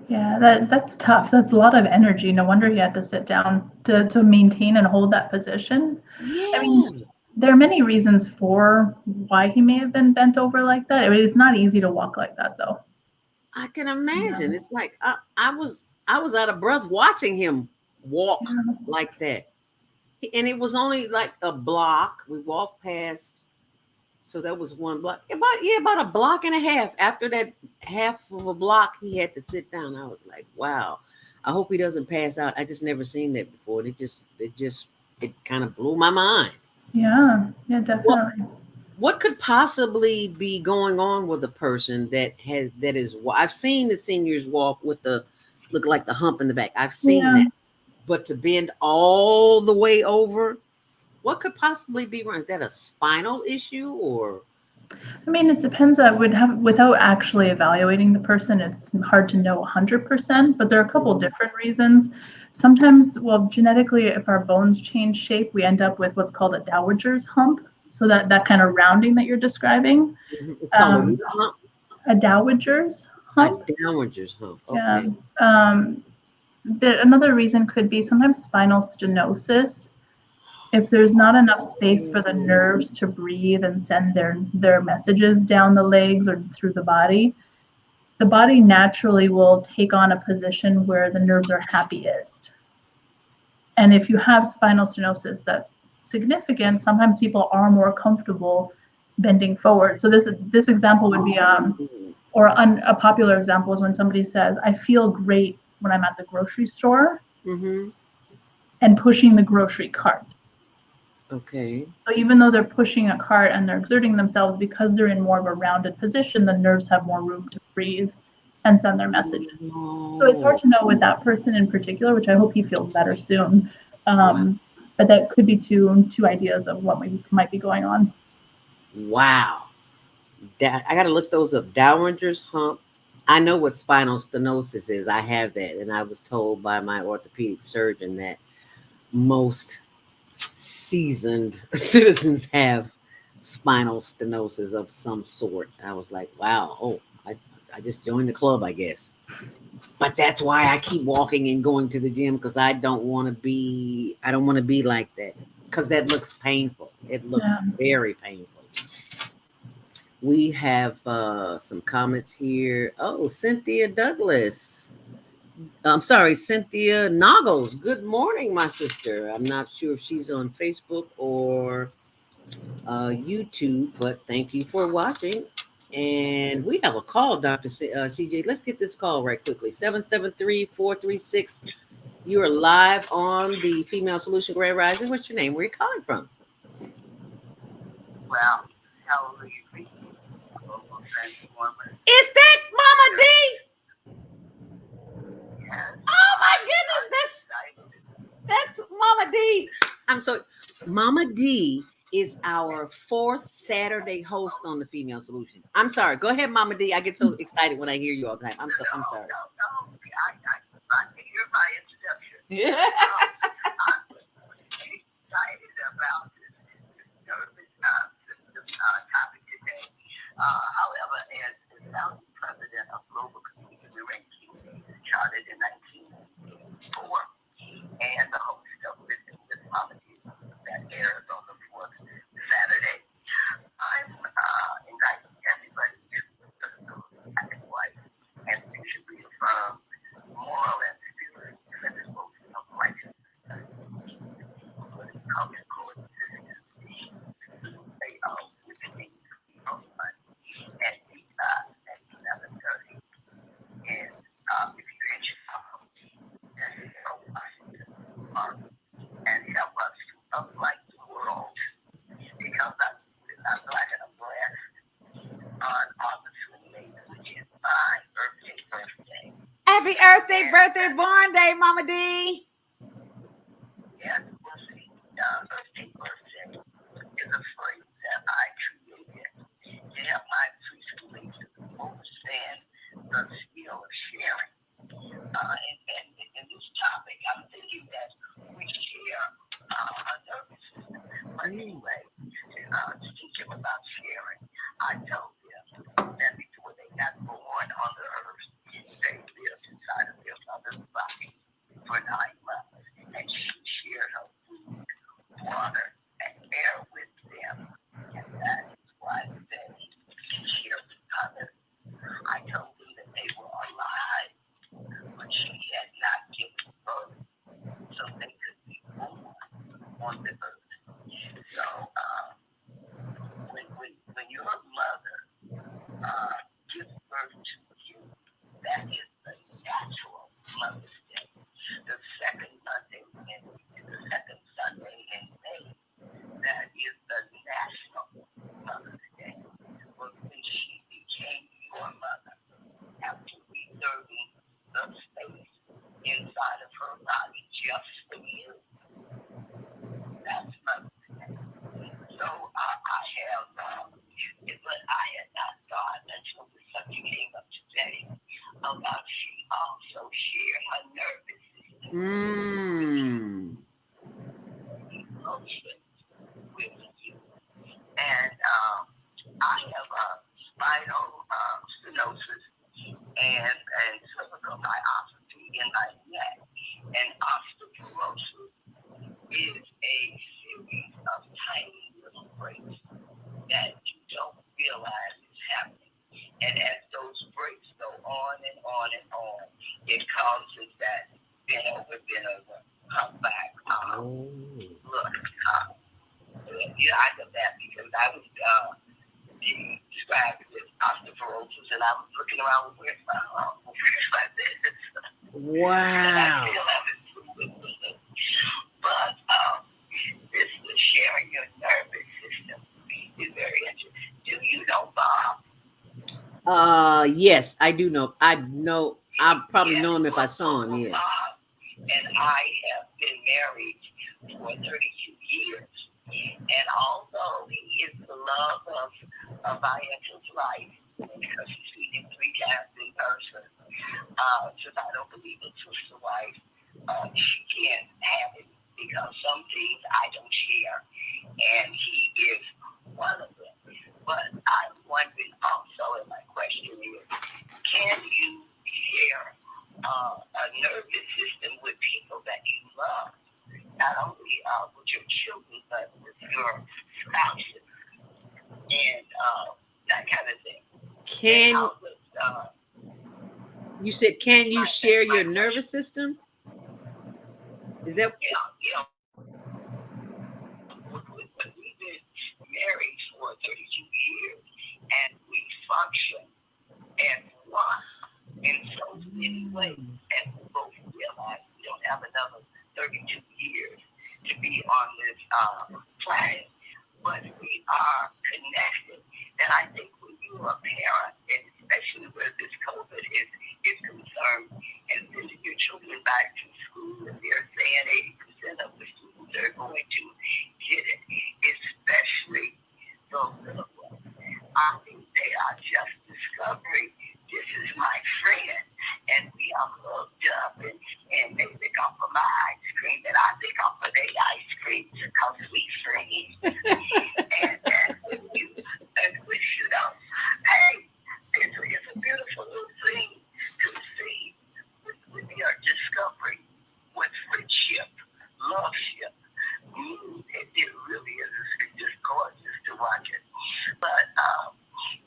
Yeah, that's tough. That's a lot of energy. No wonder he had to sit down to maintain and hold that position. Yeah. I mean, there are many reasons for why he may have been bent over like that. It's not easy to walk like that, though. I can imagine. Yeah. It's like I was out of breath watching him walk like that. And it was only like a block. We walked past. So that was one block. About a block and a half. After that half of a block, he had to sit down. I was like, wow. I hope he doesn't pass out. I just never seen that before. It kind of blew my mind. Yeah, definitely. What could possibly be going on with a person that is? I've seen the seniors walk with look like the hump in the back. I've seen that, but to bend all the way over, what could possibly be wrong? Is that a spinal issue or? I mean, it depends. Without actually evaluating the person, it's hard to know 100%, but there are a couple different reasons. Sometimes, genetically, if our bones change shape, we end up with what's called a dowager's hump. So that kind of rounding that you're describing. A dowager's hump. A dowager's hump. Okay. Yeah. Another reason could be sometimes spinal stenosis. If there's not enough space for the nerves to breathe and send their messages down the legs or through the body naturally will take on a position where the nerves are happiest. And if you have spinal stenosis that's significant, sometimes people are more comfortable bending forward. So this example would be, a popular example is when somebody says, I feel great when I'm at the grocery store and pushing the grocery cart. Okay. So even though they're pushing a cart and they're exerting themselves, because they're in more of a rounded position, the nerves have more room to breathe and send their messages. So it's hard to know with that person in particular, which I hope he feels better soon. But that could be two ideas of what might be going on. Wow. I got to look those up. Dowager's hump. I know what spinal stenosis is. I have that. And I was told by my orthopedic surgeon that most seasoned citizens have spinal stenosis of some sort. I was like, wow. I just joined the club, I guess. But that's why I keep walking and going to the gym, because I don't want to be like that, because that looks painful. It looks very painful. We have some comments here. Oh, Cynthia Douglas. I'm sorry, Cynthia Noggles. Good morning, my sister. I'm not sure if she's on Facebook or YouTube, but thank you for watching. And we have a call, Dr. CJ. Let's get this call right quickly. 773-436-1019. You are live on the Female Solution Grand Rising. What's your name? Where are you calling from? Well, hallelujah, global transformer. Is that Mama D? Yes, Oh my goodness, that's Mama D. I'm so Mama D is our fourth Saturday host on the Female Solution. I'm sorry. Go ahead, Mama D. I get so excited when I hear you all the time. I'm sorry. No. I can hear my introduction. Yeah. I'm excited about this nervous system topic today. However, as the founding president of Global Community Ranking, chartered in 1984, and the host of Living with Mama D that airs on the fourth Saturday, I'm inviting everybody to black and white and mutually affirm moral and spiritual principles of righteousness, culture coexistence, which means money and the 11:30. And if you're in Chicago, Washington, and help us to uplight the world, because I'm black and I'm blessed on August 28th, which is my birthday. Happy Earth Day, birthday, born day, Mama D. Yes, we'll see. Birthday is a phrase that I created to help my preschoolers understand the skill of sharing. And in this topic, I'm thinking that we share a nervous system. But anyway, to teach them about sharing, I told them that before they got born on the earth, they lived inside of their mother's body for 9 months. And she shared her food, water, and air with them. And that is why they share with others. I told them that they were alive, but she had not given birth, so they could be born on the earth. So when your mother gives birth to you, that is the natural Mother's Day. The second Sunday in May, that is the National Mother's Day. But when she became your mother, after reserving the space inside of her body just for you, that's Mother's Day. So I have, but I had not thought until the subject came up today about she also shared her nervous system. Emotions with you. And I have spinal stenosis and cervical myopathy in my neck. And osteoporosis is a series of tiny little breaks that you don't realize is happening. And as those breaks go on and on and on, it causes that bend over, come back. Look, I know that because I was described as osteoporosis, and I was looking around with like this. Wow. And I still haven't proven it. But this is sharing your nervous system is very interesting. Do you know Bob? Yes, I do know. I probably know him if I saw him. Yeah. Bob and I have been married for 32 years. And although he is the love of Viantra's life, because he's seen him 3 times in person, since I don't believe in sister wife, she can't have it because some things I don't share, and he is one of them. But I'm wondering also, and my question is, can you share a nervous system with people that you love? Not only with your children, but with your spouses and that kind of thing. You said, can you share your nervous system? Is that? Yeah. We've been married for 32 years, and we function as one in so many ways, and we both realize we don't have enough planet, but we are connected. And I think when you are a parent, and especially where this COVID is concerned, and sending your children back to school, and they're saying 80% of the students are going to get it, especially those little ones. I think they are just discovering this is my friend, and we are hooked up, and they pick up for my ice cream, and I pick up for their ice cream because we friends. and when you know, hey, it's a beautiful little thing to see when we are discovering what friendship, loveship. It really is. It's just gorgeous to watch it. But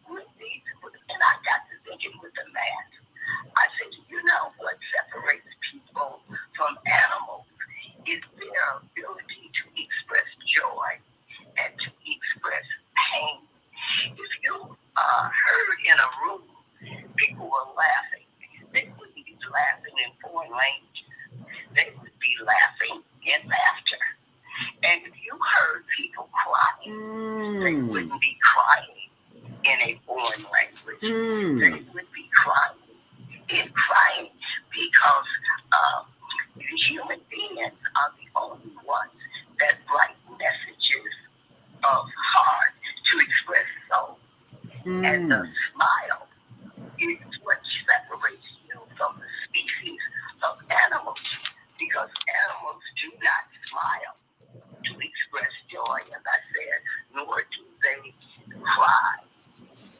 with these, and I got to thinking with the math. I said, you know what separates people from animals is their ability to express joy and to express pain. If you heard in a room people were laughing, they wouldn't be laughing in foreign language. They would be laughing in laughter. And if you heard people crying, they wouldn't be crying in a foreign language. They would be crying because human beings are the only ones that write messages of heart to express soul. And the smile is what separates you from the species of animals, because animals do not smile to express joy, as I said, nor do they cry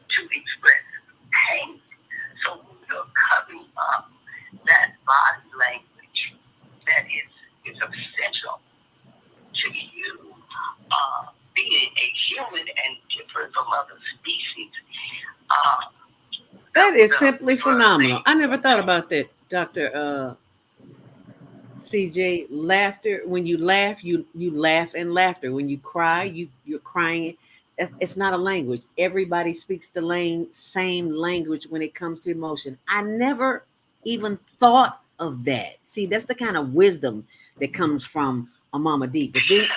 to express pain. So when you're covering up that body language that is essential to you being a human and different from other species. That is simply phenomenal. I never thought about that, Dr. CJ. Laughter. When you laugh, you laugh in laughter. When you cry, you're crying. It's not a language. Everybody speaks the same language when it comes to emotion. I never even thought of that. See, that's the kind of wisdom that comes from a Mama D. But then,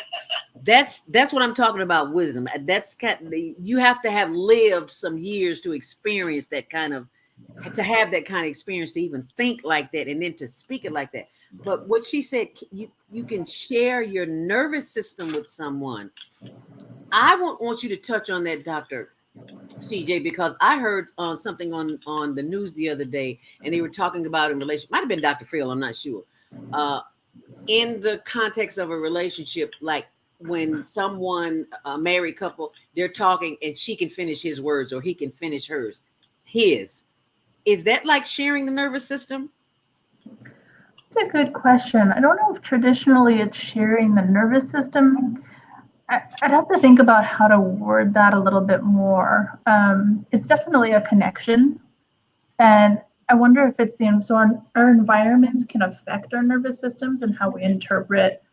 that's what I'm talking about, wisdom. That's you have to have lived some years to experience that kind of, to have that kind of experience to even think like that and then to speak it like that. But what she said, you can share your nervous system with someone. I want you to touch on that, Dr. CJ, because I heard something on the news the other day, and they were talking about in relation, might have been Dr. Friel, I'm not sure, in the context of a relationship, like when someone, a married couple, they're talking and she can finish his words or he can finish his. Is that like sharing the nervous system? It's a good question. I don't know if traditionally it's sharing the nervous system. I'd have to think about how to word that a little bit more. It's definitely a connection. And I wonder if it's so our environments can affect our nervous systems and how we interpret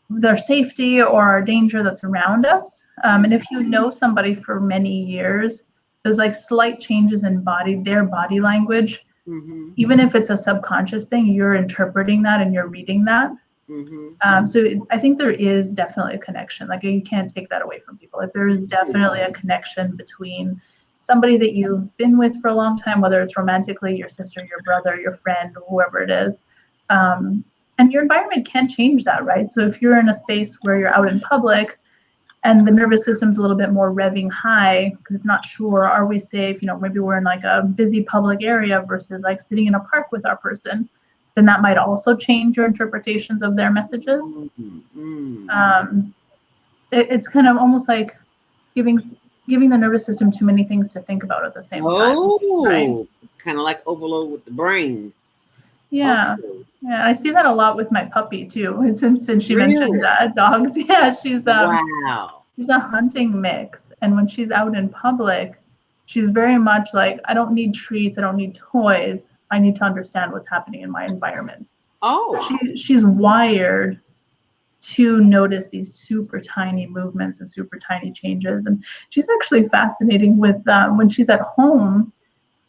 their safety or our danger that's around us. And if you know somebody for many years, there's like slight changes in their body language. Mm-hmm. Even if it's a subconscious thing, you're interpreting that and you're reading that. Mm-hmm. So I think there is definitely a connection. Like you can't take that away from people. Like there's definitely a connection between somebody that you've been with for a long time, whether it's romantically, your sister, your brother, your friend, whoever it is. And your environment can change that, right? So if you're in a space where you're out in public and the nervous system's a little bit more revving high because it's not sure, are we safe? You know, maybe we're in like a busy public area versus like sitting in a park with our person, then that might also change your interpretations of their messages. Mm-hmm. It's kind of almost like giving the nervous system too many things to think about at the same time. Right? Kind of like overload with the brain. Yeah. Okay. Yeah, I see that a lot with my puppy too. And since she mentioned dogs, yeah, she's she's a hunting mix, and when she's out in public, she's very much like, I don't need treats, I don't need toys. I need to understand what's happening in my environment. Oh, so she's wired to notice these super tiny movements and super tiny changes, and she's actually fascinating with when she's at home.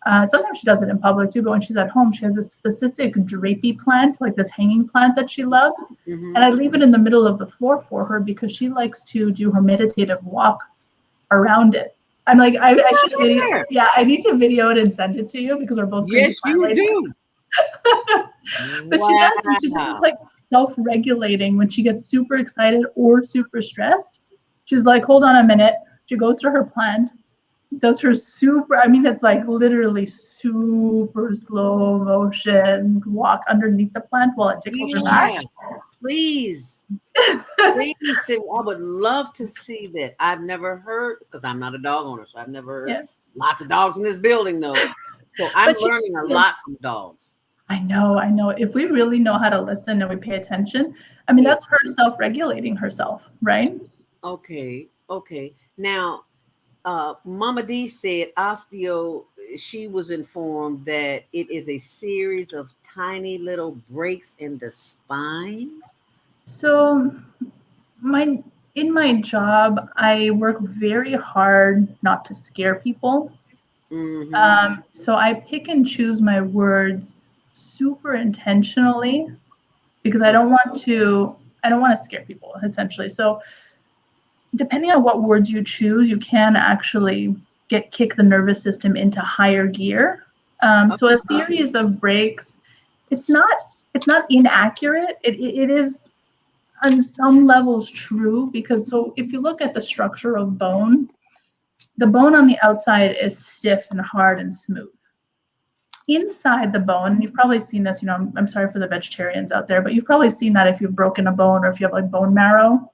Sometimes she does it in public too, but when she's at home, she has a specific drapey plant, like this hanging plant that she loves. Mhm. And I leave it in the middle of the floor for her because she likes to do her meditative walk around it. I'm like, I should video. Sure. Yeah, I need to video it and send it to you because we're both crazy Yes, plant you ladies. do. But she does, and she does this like self-regulating when she gets super excited or super stressed. She's like, hold on a minute. She goes to her plant, does her super, I mean, it's like literally super slow motion walk underneath the plant while it tickles her back. Yeah, please. Please, I would love to see that. I've never heard, because I'm not a dog owner, so I've never heard Yeah. lots of dogs in this building, though. So I'm But she- learning a lot from dogs. I know. If we really know how to listen and we pay attention, I mean, Yeah. that's her self-regulating herself, right? Okay. Now, Mama D said she was informed that it is a series of tiny little breaks in the spine. So in my job, I work very hard not to scare people. Mm-hmm. So I pick and choose my words super intentionally because I don't want to scare people essentially. So depending on what words you choose, you can actually kick the nervous system into higher gear. So a series of breaks, it's not inaccurate. It is on some levels true because so if you look at the structure of bone, the bone on the outside is stiff and hard and smooth. Inside the bone, you've probably seen this, I'm sorry for the vegetarians out there, but you've probably seen that if you've broken a bone or if you have like bone marrow.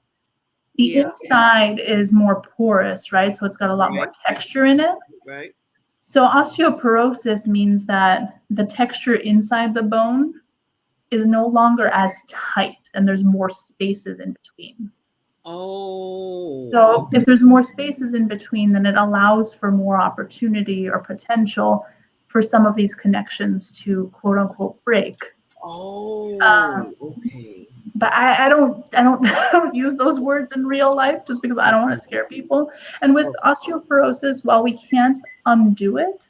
The inside is more porous, right? So it's got a lot more texture in it. Right. So osteoporosis means that the texture inside the bone is no longer as tight and there's more spaces in between. Oh. So if there's more spaces in between, then it allows for more opportunity or potential for some of these connections to quote unquote break. Oh, okay. But I don't use those words in real life just because I don't want to scare people. And with osteoporosis, while we can't undo it,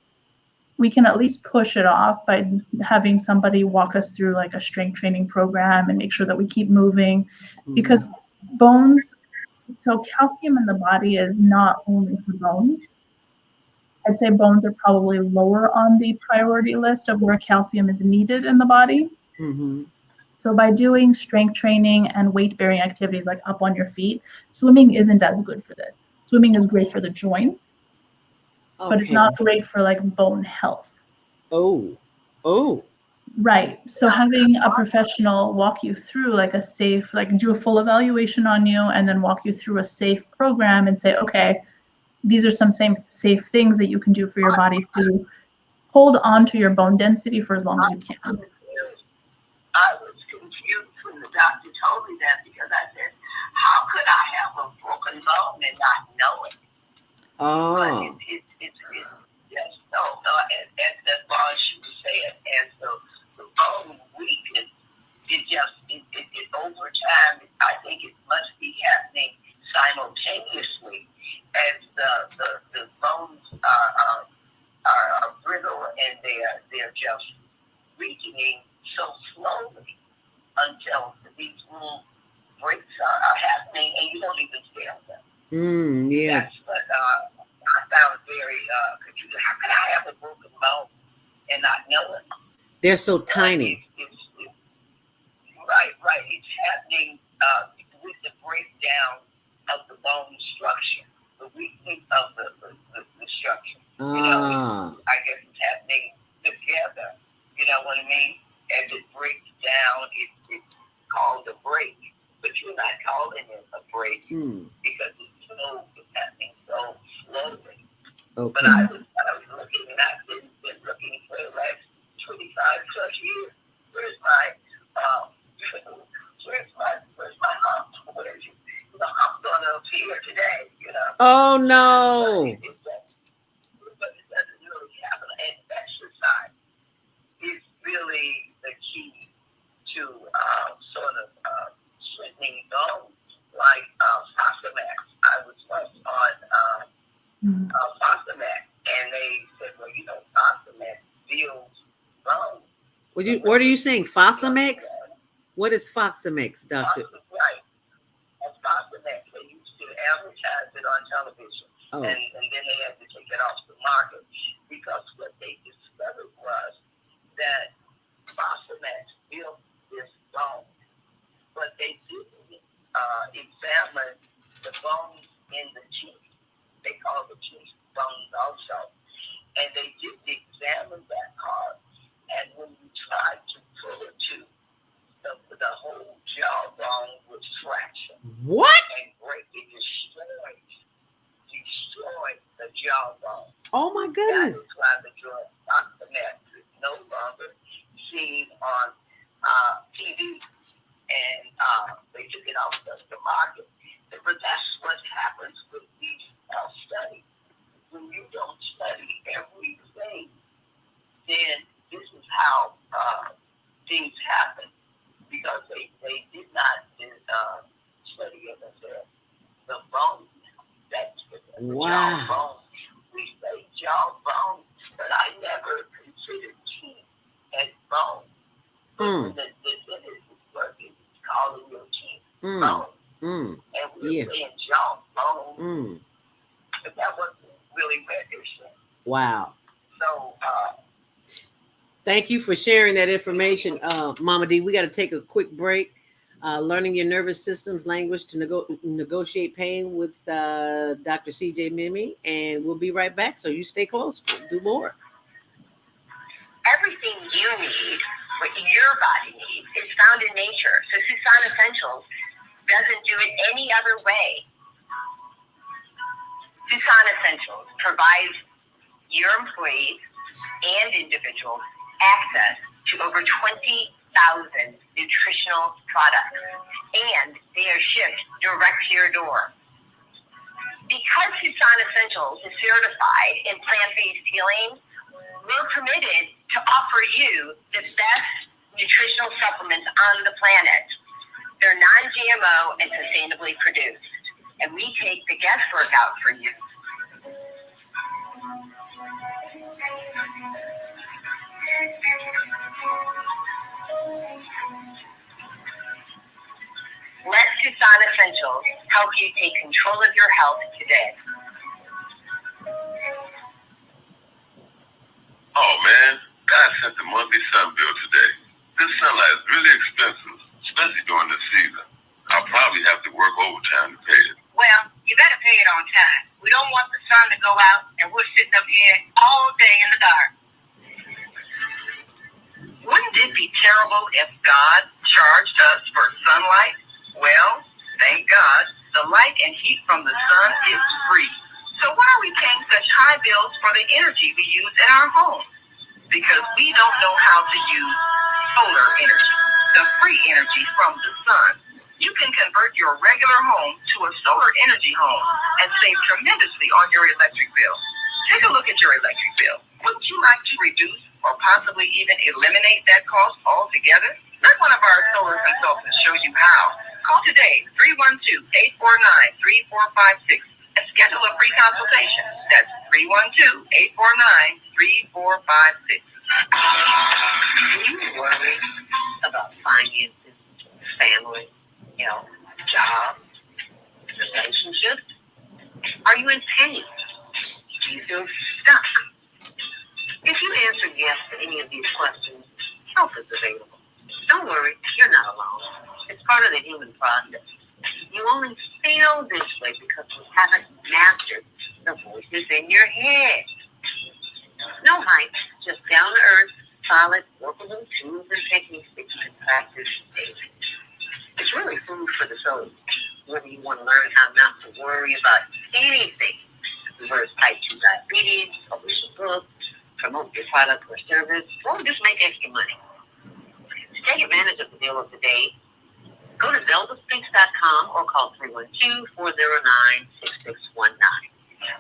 we can at least push it off by having somebody walk us through like a strength training program and make sure that we keep moving. Because bones, so calcium in the body is not only for bones. I'd say bones are probably lower on the priority list of where calcium is needed in the body. Mm-hmm. So by doing strength training and weight-bearing activities like up on your feet, swimming isn't as good for this. Swimming is great for the joints, but it's not great for like bone health. Oh. Right. So having a professional walk you through like a safe, like do a full evaluation on you and then walk you through a safe program and say, okay, these are some safe things that you can do for your body to hold on to your bone density for as long as you can. I was confused when the doctor told me that because I said, how could I have a broken bone and not know it? Oh. But it's just so, as the boss should say it, as the bone weakens, it over time, I think it must be happening simultaneously as the bones are brittle and they're just weakening so slowly until these little breaks are happening and you don't even feel them. Yeah. That's what I found very confusing. How could I have a broken bone and not know it? They're so tiny. Right. It's happening with the breakdown of the bone structure, the weakening of the structure. I guess it's happening together. You know what I mean? As it breaks down, it's called a break. But you're not calling it a break because it's happening so slowly. Okay. But I was looking, and I've been looking for the last 25 plus years. Where's my hump? Where's the hump gonna appear today? Oh no. But it doesn't really happen. And exercise is really the key to sort of strengthening bones, like Fosamax. I was once on Fosamax, and they said, well, Fosamax What are you saying? Fosamax? What is Fosamax, doctor? Right. That's Fosamax. They used to advertise it on television. Oh. And then they had to take it off the market because what they discovered was that Fosamax built this bone, but they didn't examine the bones in the teeth. They call the teeth bones also. And they didn't examine that part. And when you tried to pull it to the whole jawbone was fractured. What? And break it, destroyed the jawbone. Oh my goodness. That is why the drug Fosamax is no longer seen on TV, and they took it off the market. But that's what happens with these studies. When you don't study everything, then this is how things happen, because they did not study, as I said, the bone. That's the Wow. jawbone. We say jawbone, but I never considered teeth as bone. Mm. The dentist is working, calling your teeth Mm. bone. Mm. And we're saying jawbone, Mm. but that wasn't really what they're saying. Wow. So, Thank you for sharing that information, Mama D. We got to take a quick break. Learning your nervous system's language to negotiate pain with Dr. CJ Mimee, and we'll be right back. So you stay close. We'll do more. everything you need, what your body needs, is found in nature. So Susan Essentials doesn't do it any other way. Susan Essentials provides your employees and individuals access to over 20,000 nutritional products, and they are shipped direct to your door. Because Susan Essentials is certified in plant-based healing, we're permitted to offer you the best nutritional supplements on the planet. They're non-GMO and sustainably produced, and we take the guesswork out for you. Let Susan Essentials help you take control of your health today. Oh man, God sent the monthly sun bill today. This sunlight is really expensive, especially during this season. I'll probably have to work overtime to pay it. Well, you better pay it on time. We don't want the sun to go out and we're sitting up here all day in the dark. Wouldn't it be terrible if God charged us for sunlight? Well, thank God, the light and heat from the sun is free. So why are we paying such high bills for the energy we use in our homes? Because we don't know how to use solar energy, the free energy from the sun. You can convert your regular home to a solar energy home and save tremendously on your electric bill. Take a look at your electric bill. Wouldn't you like to reduce or possibly even eliminate that cost altogether? Let one of our solar consultants show you how. Call today, 312-849-3456, and schedule a free consultation. That's 312-849-3456. Do you worry about finances, family, health, job, relationships? Are you in pain? Do you feel stuck? If you answer yes to any of these questions, help is available. Don't worry, you're not alone. It's part of the human process. You only feel this way because you haven't mastered the voices in your head. No hype, just down to earth, solid, workable tools and techniques that you can practice daily. It's really food for the soul. Whether you want to learn how not to worry about anything, reverse type 2 diabetes, publish a book, promote your product or service, or just make extra money. To take advantage of the deal of the day, go to ZeldaSpeaks.com or call 312-409-6619.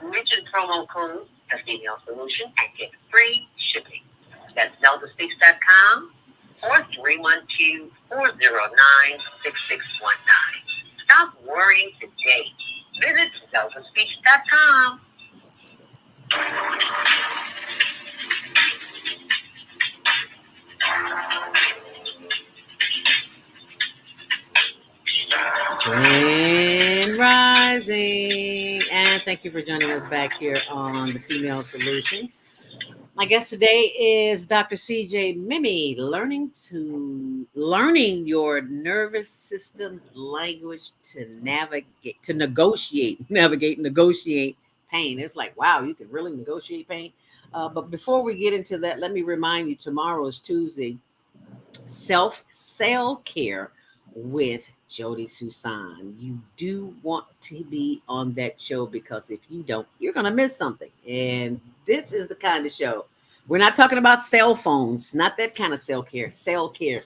Mention promo code The Female Solution and get free shipping. That's ZeldaSpeaks.com or 312-409-6619. Stop worrying today. Visit ZeldaSpeaks.com. Thank you for joining us back here on the Female Solution. My guest today is Dr. CJ Mimee, learning your nervous system's language to negotiate pain. It's like, wow, you can really negotiate pain. But before we get into that, let me remind you, tomorrow is Tuesday, self-care with Jody Susan. You do want to be on that show, because if you don't, you're going to miss something. And this is the kind of show. We're not talking about cell phones, not that kind of cell care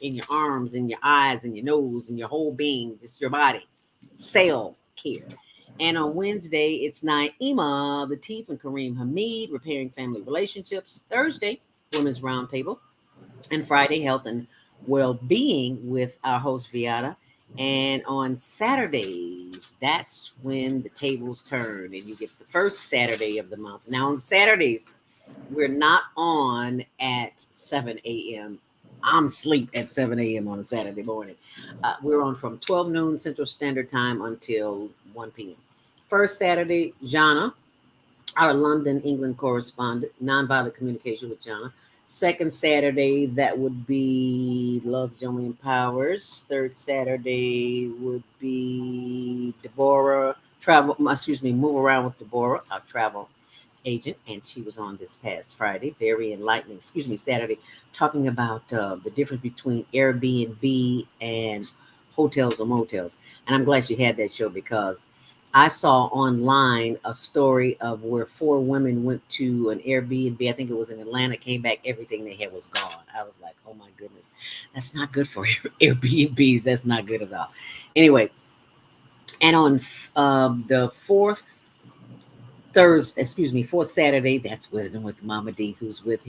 in your arms and your eyes and your nose and your whole being, just your body. Cell care. And on Wednesday, it's Naima Latif and Kareem Hamid, repairing family relationships. Thursday, Women's Roundtable. And Friday, health and well-being with our host Viata. And on Saturdays, that's when the tables turn and you get the first Saturday of the month. Now on Saturdays, we're not on at 7 a.m. I'm asleep at 7 a.m. on a Saturday morning. We're on from 12 noon Central Standard Time until 1 p.m. First Saturday, Jana, our London, England correspondent, nonviolent communication with Jana. Second Saturday, that would be Love, Joey, Empowers. Third Saturday would be Deborah, Move Around with Deborah, our travel agent. And she was on this past Friday, very enlightening, Saturday, talking about the difference between Airbnb and hotels or motels. And I'm glad she had that show, because I saw online a story of where 4 women went to an Airbnb. I think it was in Atlanta, came back, everything they had was gone. I was like, oh my goodness, that's not good for Airbnbs. That's not good at all. Anyway, and on the fourth Saturday, that's Wisdom with Mama D, who's with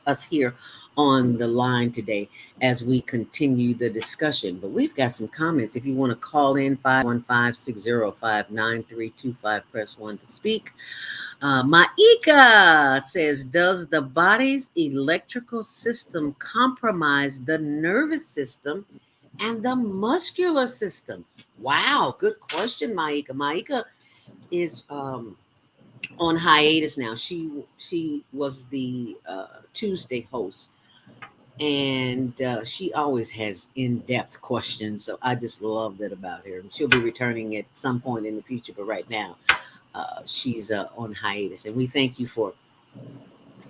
us here on the line today as we continue the discussion. But we've got some comments. If you want to call in, 515-605-9325, press 1 to speak. Maika says, does the body's electrical system compromise the nervous system and the muscular system? Wow, good question, Maika. Maika is on hiatus now. She was the Tuesday host, and she always has in-depth questions, so I just love that about her. She'll be returning at some point in the future, but right now she's on hiatus, and we thank you for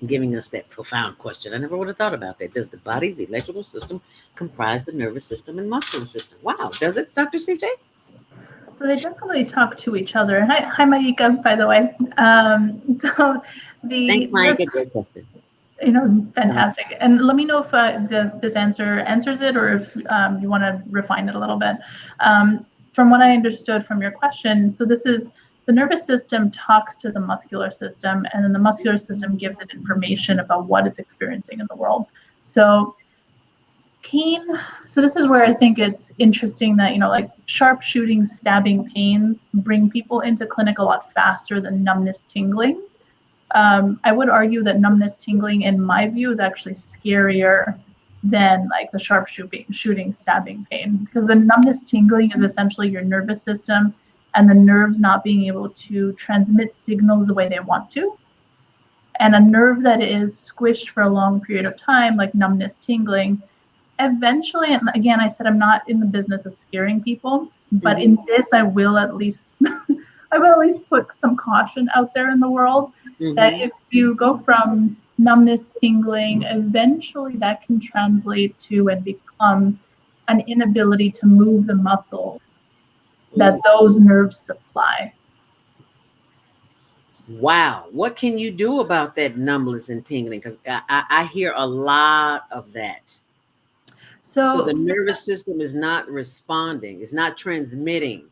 giving us that profound question. I never would have thought about that. Does the body's electrical system comprise the nervous system and muscular system? Wow, does it, Dr. CJ? So they definitely talk to each other. Hi, Maika, by the way. Thanks, Maika. Great question. Fantastic. And let me know if this answer answers it, or if you want to refine it a little bit. From what I understood from your question, so this is the nervous system talks to the muscular system, and then the muscular system gives it information about what it's experiencing in the world. So pain, so this is where I think it's interesting that, like sharp shooting, stabbing pains bring people into clinic a lot faster than numbness, tingling. I would argue that numbness, tingling, in my view, is actually scarier than like the sharp shooting, stabbing pain, because the numbness, tingling is essentially your nervous system and the nerves not being able to transmit signals the way they want to. And a nerve that is squished for a long period of time, like numbness, tingling, eventually, and again, I said I'm not in the business of scaring people, but in this, I will at least put some caution out there in the world that if you go from numbness, tingling, eventually that can translate to and become an inability to move the muscles that those nerves supply. Wow. What can you do about that numbness and tingling? Because I hear a lot of that. So the nervous system is not responding. It's not transmitting.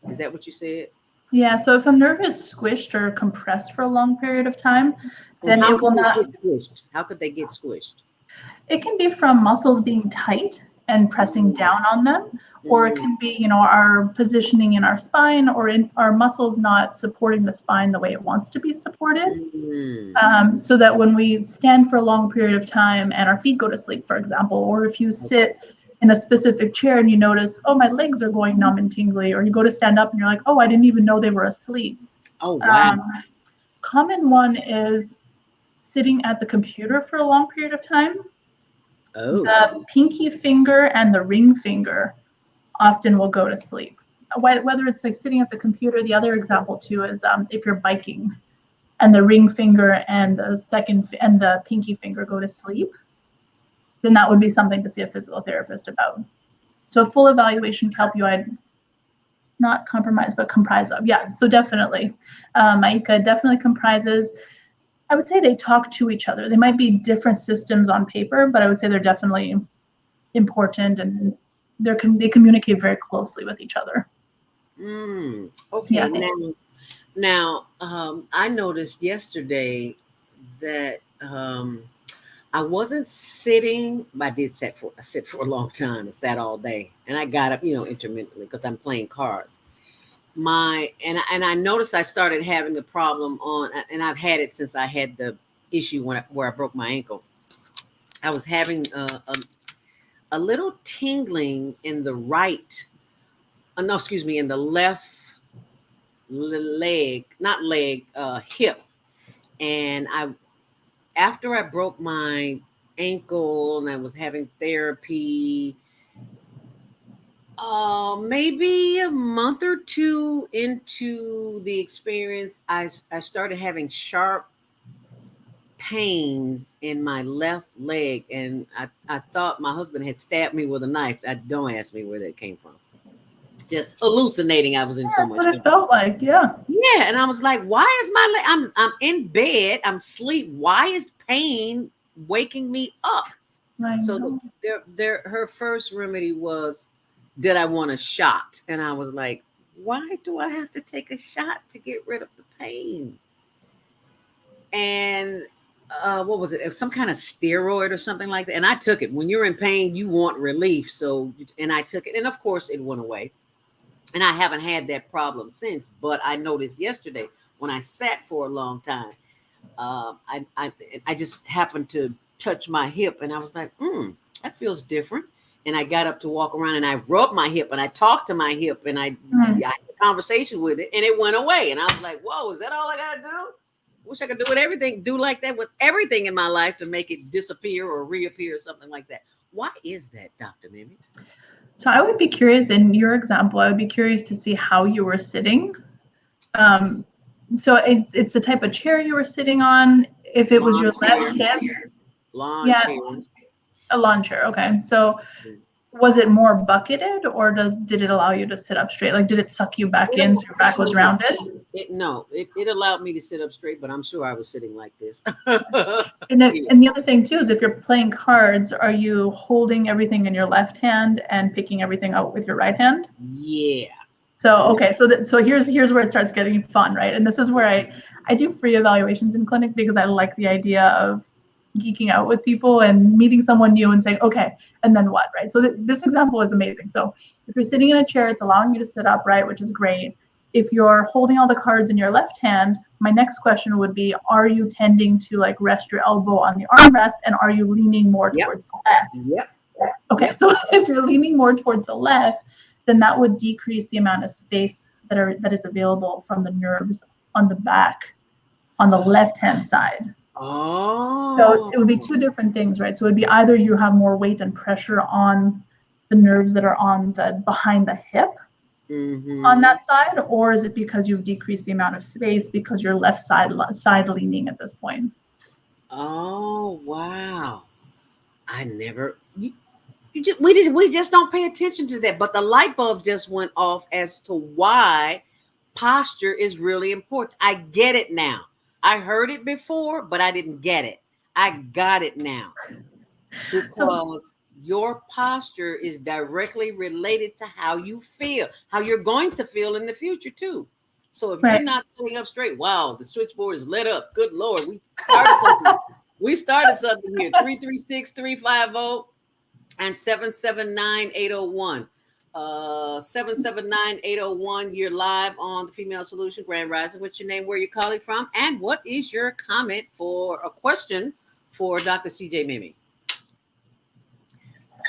Is that what you said? Yeah. So if a nerve is squished or compressed for a long period of time, then it will not get squished. How could they get squished? It can be from muscles being tight and pressing down on them, or it can be, our positioning in our spine, or in our muscles not supporting the spine the way it wants to be supported. So that when we stand for a long period of time and our feet go to sleep, for example, or if you sit in a specific chair and you notice, oh, my legs are going numb and tingly, or you go to stand up and you're like, oh, I didn't even know they were asleep. Oh, wow. Common one is sitting at the computer for a long period of time. Oh. The pinky finger and the ring finger often will go to sleep. Whether it's like sitting at the computer, the other example too is if you're biking and the ring finger and the pinky finger go to sleep, then that would be something to see a physical therapist about. So a full evaluation can help you not compromise, but comprise of. Yeah, so definitely. MICA definitely comprises, I would say they talk to each other. They might be different systems on paper, but I would say they're definitely important and they communicate very closely with each other. Okay. Yeah. Now, I noticed yesterday that I wasn't sitting, but I did sit for a long time. I sat all day, and I got up, intermittently because I'm playing cards. And I noticed I started having a problem and I've had it since I had the issue where I broke my ankle. I was having a little tingling in the in the left leg, not leg, hip. And after I broke my ankle and I was having therapy, maybe a month or two into the experience, I started having sharp pains in my left leg, and I thought my husband had stabbed me with a knife. Don't ask me where that came from. Just hallucinating. I was in so much. That's what it felt like. Yeah. Yeah, and I was like, "Why is my leg? I'm in bed. I'm asleep. Why is pain waking me up?" So her first remedy was, did I want a shot? And I was like, why do I have to take a shot to get rid of the pain? And what was it? It was some kind of steroid or something like that. And I took it. When you're in pain, you want relief. And I took it. And of course, it went away. And I haven't had that problem since. But I noticed yesterday when I sat for a long time, I just happened to touch my hip. And I was like, that feels different. And I got up to walk around and I rubbed my hip and I talked to my hip and I had a conversation with it and it went away. And I was like, whoa, is that all I got to do? Wish I could do like that with everything in my life to make it disappear or reappear or something like that. Why is that, Dr. Mimee? So I would be curious, in your example, I would be curious to see how you were sitting. So it's the type of chair you were sitting on. If it was your left hip. Lawn chair. A lawn chair. Okay. So was it more bucketed or did it allow you to sit up straight? Like, did it suck you back in so your back was rounded? It allowed me to sit up straight, but I'm sure I was sitting like this. And the other thing too is if you're playing cards, are you holding everything in your left hand and picking everything out with your right hand? Yeah. So, okay. So here's where it starts getting fun, right? And this is where I do free evaluations in clinic because I like the idea of geeking out with people and meeting someone new and saying, okay, and then what, right? So this example is amazing. So if you're sitting in a chair, it's allowing you to sit upright, which is great. If you're holding all the cards in your left hand, my next question would be, are you tending to like rest your elbow on the armrest and are you leaning more towards the left? Yep. Okay, so if you're leaning more towards the left, then that would decrease the amount of space that is available from the nerves on the back, on the left-hand side. Oh. So it would be two different things, right? So it would be either you have more weight and pressure on the nerves that are on the behind the hip on that side, or is it because you've decreased the amount of space because you're left side leaning at this point? Oh, wow. I never we just don't pay attention to that. But the light bulb just went off as to why posture is really important. I get it now. I heard it before, but I didn't get it. I got it now. Because your posture is directly related to how you feel, how you're going to feel in the future too. So if you're not sitting up straight, wow, the switchboard is lit up. Good Lord, we started something here. 336-350 and 779-801. 779-801. You're live on the Female Solution Grand Rising. What's your name? Where you're calling from? And what is your comment for a question for Dr. CJ Mimee?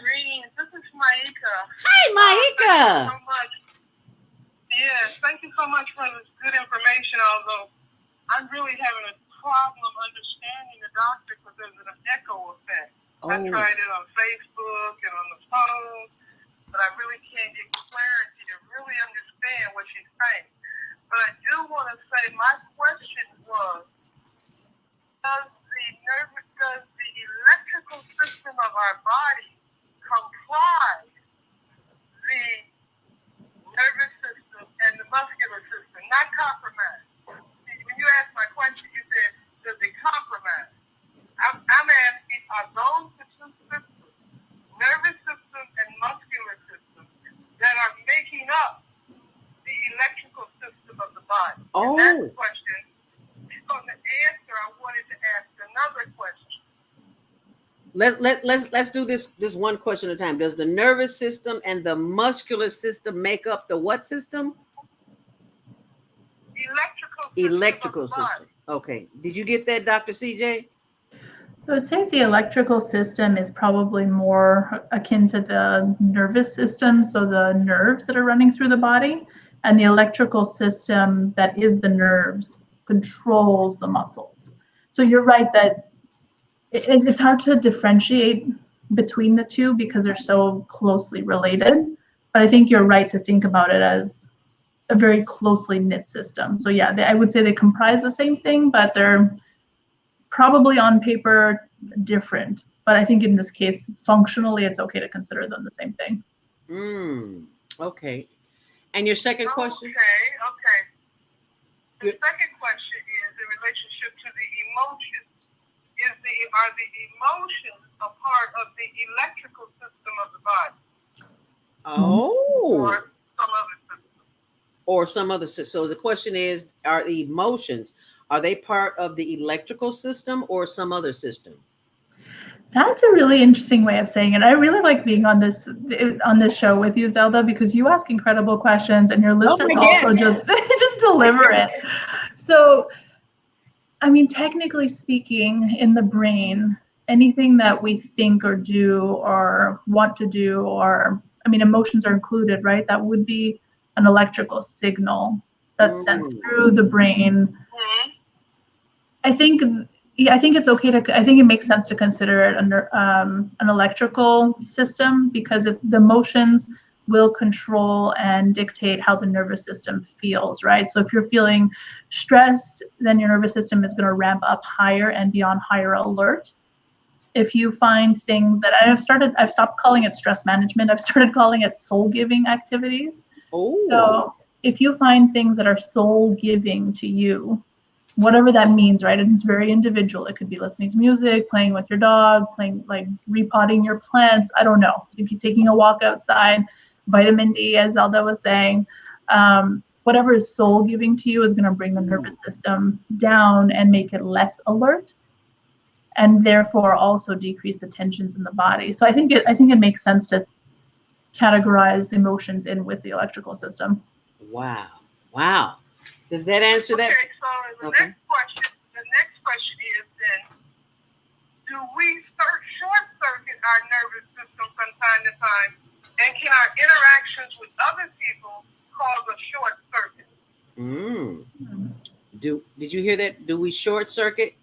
Greetings. This is Maika. Hi, Maika. Thank you so much. Yes, thank you so much for this good information, although I'm really having a problem understanding the doctor because there's an echo effect. I tried it on Facebook and on the phone, but I really can't get clarity to really understand what she's saying. But I do want to say my question was, does the electrical system of our body comprise the nervous system and the muscular system, not compromise? When you asked my question, you said, does it compromise? I'm asking, are those the two systems, nervous system and muscular system, that are making up the electrical system of the body? And that's the question. On the answer, I wanted to ask another question. Let's do this one question at a time. Does the nervous system and the muscular system make up the what system? Electrical system. Okay. Did you get that, Dr. CJ? So I'd say the electrical system is probably more akin to the nervous system, so the nerves that are running through the body, and the electrical system that is the nerves controls the muscles. So you're right that it's hard to differentiate between the two because they're so closely related, but I think you're right to think about it as a very closely knit system. So yeah, I would say they comprise the same thing, but they're probably on paper different. But I think in this case, functionally, it's okay to consider them the same thing. Okay. And your second question? Okay. The second question is in relationship to the emotions. Are the emotions a part of the electrical system of the body? Or some other system? Or some other system. So the question is, are the emotions, are they part of the electrical system or some other system? That's a really interesting way of saying it. I really like being on this show with you, Zelda, because you ask incredible questions and your listeners also just deliver it. So, I mean, technically speaking, in the brain, anything that we think or do or want to do, or, I mean, emotions are included, right? That would be an electrical signal that's sent through the brain. I think it's okay I think it makes sense to consider it under an electrical system, because if the emotions will control and dictate how the nervous system feels, right? So if you're feeling stressed, then your nervous system is going to ramp up higher and be on higher alert. If you find things that I've stopped calling it stress management, I've started calling it soul-giving activities. So if you find things that are soul-giving to you, whatever that means, right? It's very individual. It could be listening to music, playing with your dog, like repotting your plants. I don't know. If you're taking a walk outside, vitamin D, as Zelda was saying, whatever is soul giving to you is going to bring the nervous system down and make it less alert, and therefore also decrease the tensions in the body. So I think it makes sense to categorize the emotions in with the electrical system. Wow. Does that answer that? Okay, so the next question is then, do we short circuit our nervous system from time to time? And can our interactions with other people cause a short circuit? Did you hear that? Do we short circuit?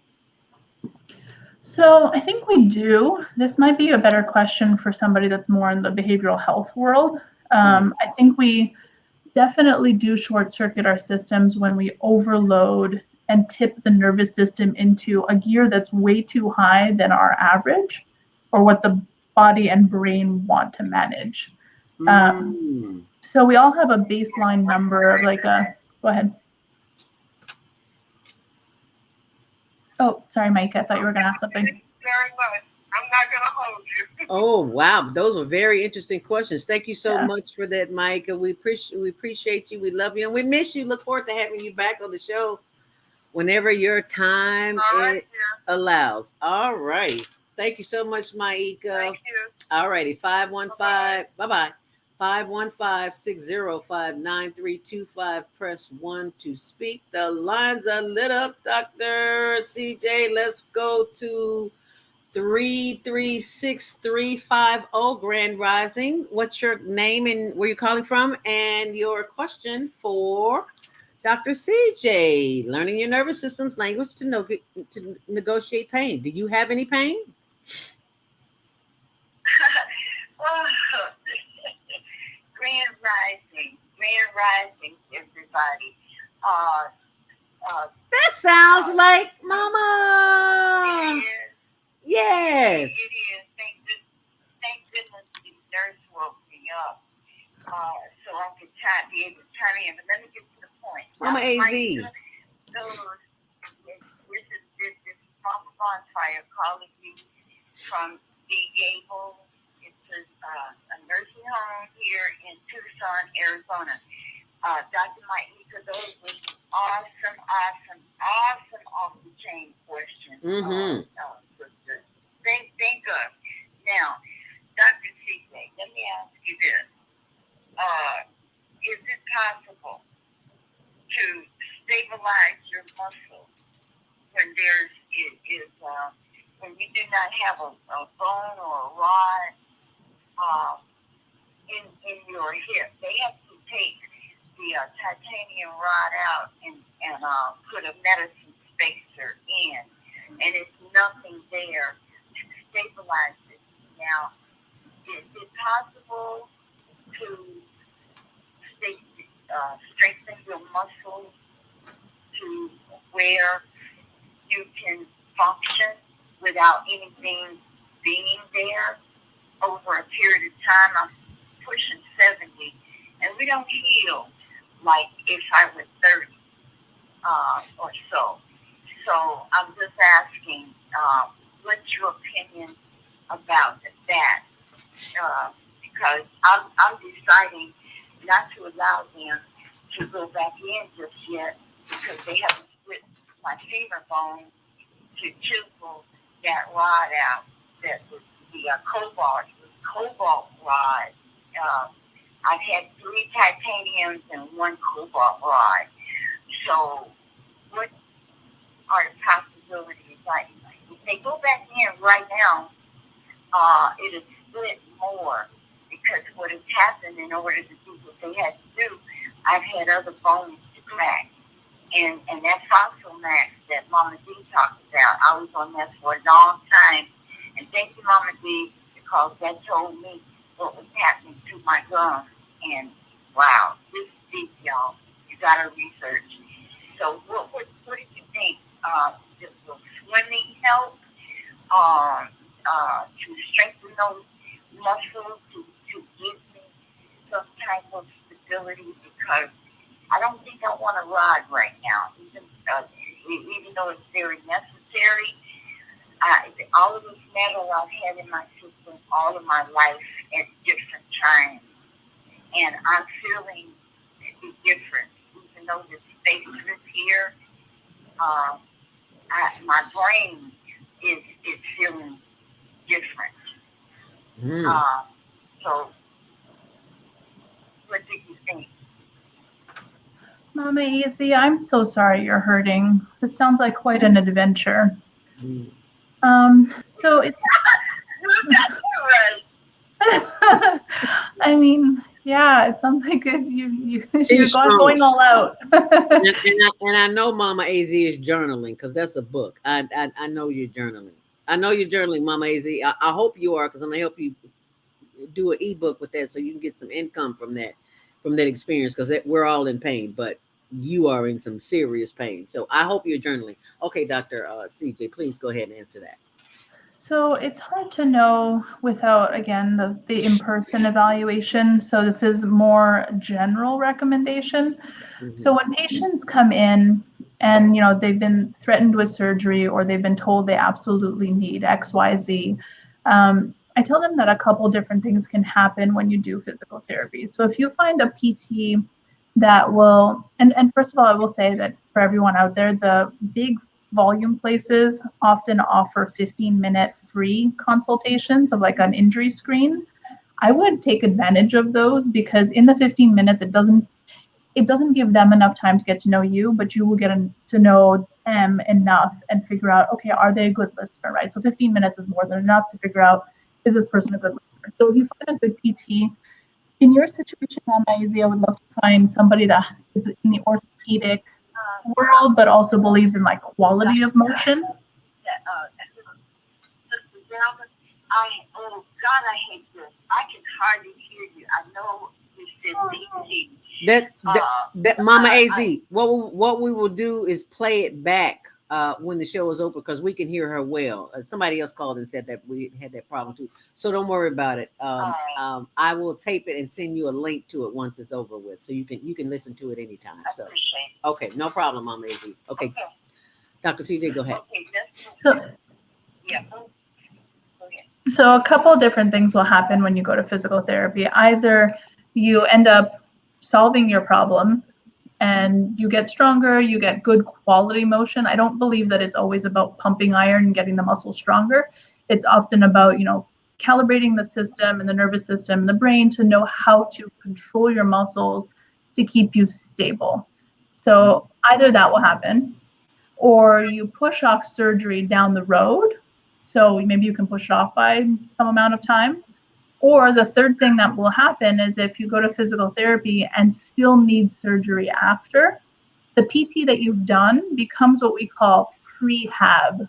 So I think we do. This might be a better question for somebody that's more in the behavioral health world. I think we definitely do short circuit our systems when we overload and tip the nervous system into a gear that's way too high than our average, or what the body and brain want to manage. So we all have a baseline number of go ahead. Oh, sorry, Mike, I thought you were going to ask something. Very much. I'm not going to hold you. Oh, wow. Those were very interesting questions. Thank you so much for that, Mike. We appreciate you. We love you. And we miss you. Look forward to having you back on the show whenever your time allows. All right. Thank you so much, Maika. Thank you. All righty. 515. Bye-bye. 515-605-9325. Press 1 to speak. The lines are lit up, Dr. CJ. Let's go to 336350 Grand Rising. What's your name and where you're calling from? And your question for Dr. CJ, learning your nervous system's language to negotiate pain. Do you have any pain? Grand Rising, everybody. That sounds like Mama. It is. Yes. It is. Thank goodness the nurse woke me up, so I could be able to chime in. But let me get to the point. Mama AZ. This is Mama Bonfire calling you from the Gable. It's a nursing home here in Tucson, Arizona. Dr. Maika, those were awesome off the chain questions. Mm-hmm. Think of. Now, Dr. CJ, let me ask you this. Is it possible to stabilize your muscle when when you do not have a bone or a rod in your hip? They have to take the titanium rod out and put a medicine spacer in, and it's nothing there to stabilize it. Now, is it possible to strengthen your muscles to where you can function without anything being there over a period of time? I'm pushing 70, and we don't heal like if I was 30 or so. So I'm just asking, what's your opinion about that? Because I'm deciding not to allow them to go back in just yet because they haven't split my femur bone to chisel that rod out. That was the cobalt rod. I've had 3 titaniums and 1 cobalt rod. So what are the possibilities? If they go back in right now, it'll split more because what has happened in order to do what they had to do, I've had other bones to crack. And that fossil max that Mama D talked about, I was on that for a long time. And thank you, Mama D, because that told me what was happening to my gums. And wow, this is deep, y'all. You gotta research. So what did you think? Will swimming help to strengthen those muscles to give me some type of stability? Because I don't think I want to ride right now, even though it's very necessary. All of this metal I've had in my system all of my life at different times, and I'm feeling the difference. Even though the space is here, my brain is feeling different. So, what do you think? Mama Easy, I'm so sorry you're hurting. This sounds like quite an adventure. So it's I mean, yeah, it sounds like you're going all out. and I know Mama AZ is journaling because that's a book. I know you're journaling. I know you're journaling, Mama AZ. I hope you are, because I'm gonna help you do an ebook with that so you can get some income from that experience, because we're all in pain, but you are in some serious pain. So I hope you're journaling. Okay, Dr. CJ, please go ahead and answer that. So it's hard to know without, again, the in-person evaluation. So this is more general recommendation. Mm-hmm. So when patients come in and, they've been threatened with surgery or they've been told they absolutely need X, Y, Z, I tell them that a couple different things can happen when you do physical therapy. So if you find a PT that will, and first of all, I will say that for everyone out there, the big volume places often offer 15-minute free consultations of like an injury screen. I would take advantage of those because in the 15 minutes, it doesn't it doesn't give them enough time to get to know you, but you will get to know them enough and figure out, okay, are they a good listener, right? So 15 minutes is more than enough to figure out, is this person a good listener? So if you find a good PT, in your situation, Mama Izzy, I would love to find somebody that is in the orthopedic world, but also believes in like quality of motion. Oh God, I hate this. I can hardly hear you. I know you said PT. That Mama AZ, what we will do is play it back when the show is over, because we can hear her well. Somebody else called and said that we had that problem too. So don't worry about it. I will tape it and send you a link to it once it's over with, so you can listen to it anytime. So okay, no problem, Mama AZ. Okay. Dr. CJ, go ahead. So a couple of different things will happen when you go to physical therapy. Either you end up solving your problem and you get stronger, you get good quality motion. I don't believe that it's always about pumping iron and getting the muscle stronger. It's often about, calibrating the system and the nervous system and the brain to know how to control your muscles to keep you stable. So either that will happen, or you push off surgery down the road. So maybe you can push it off by some amount of time. Or the third thing that will happen is if you go to physical therapy and still need surgery after, the PT that you've done becomes what we call prehab.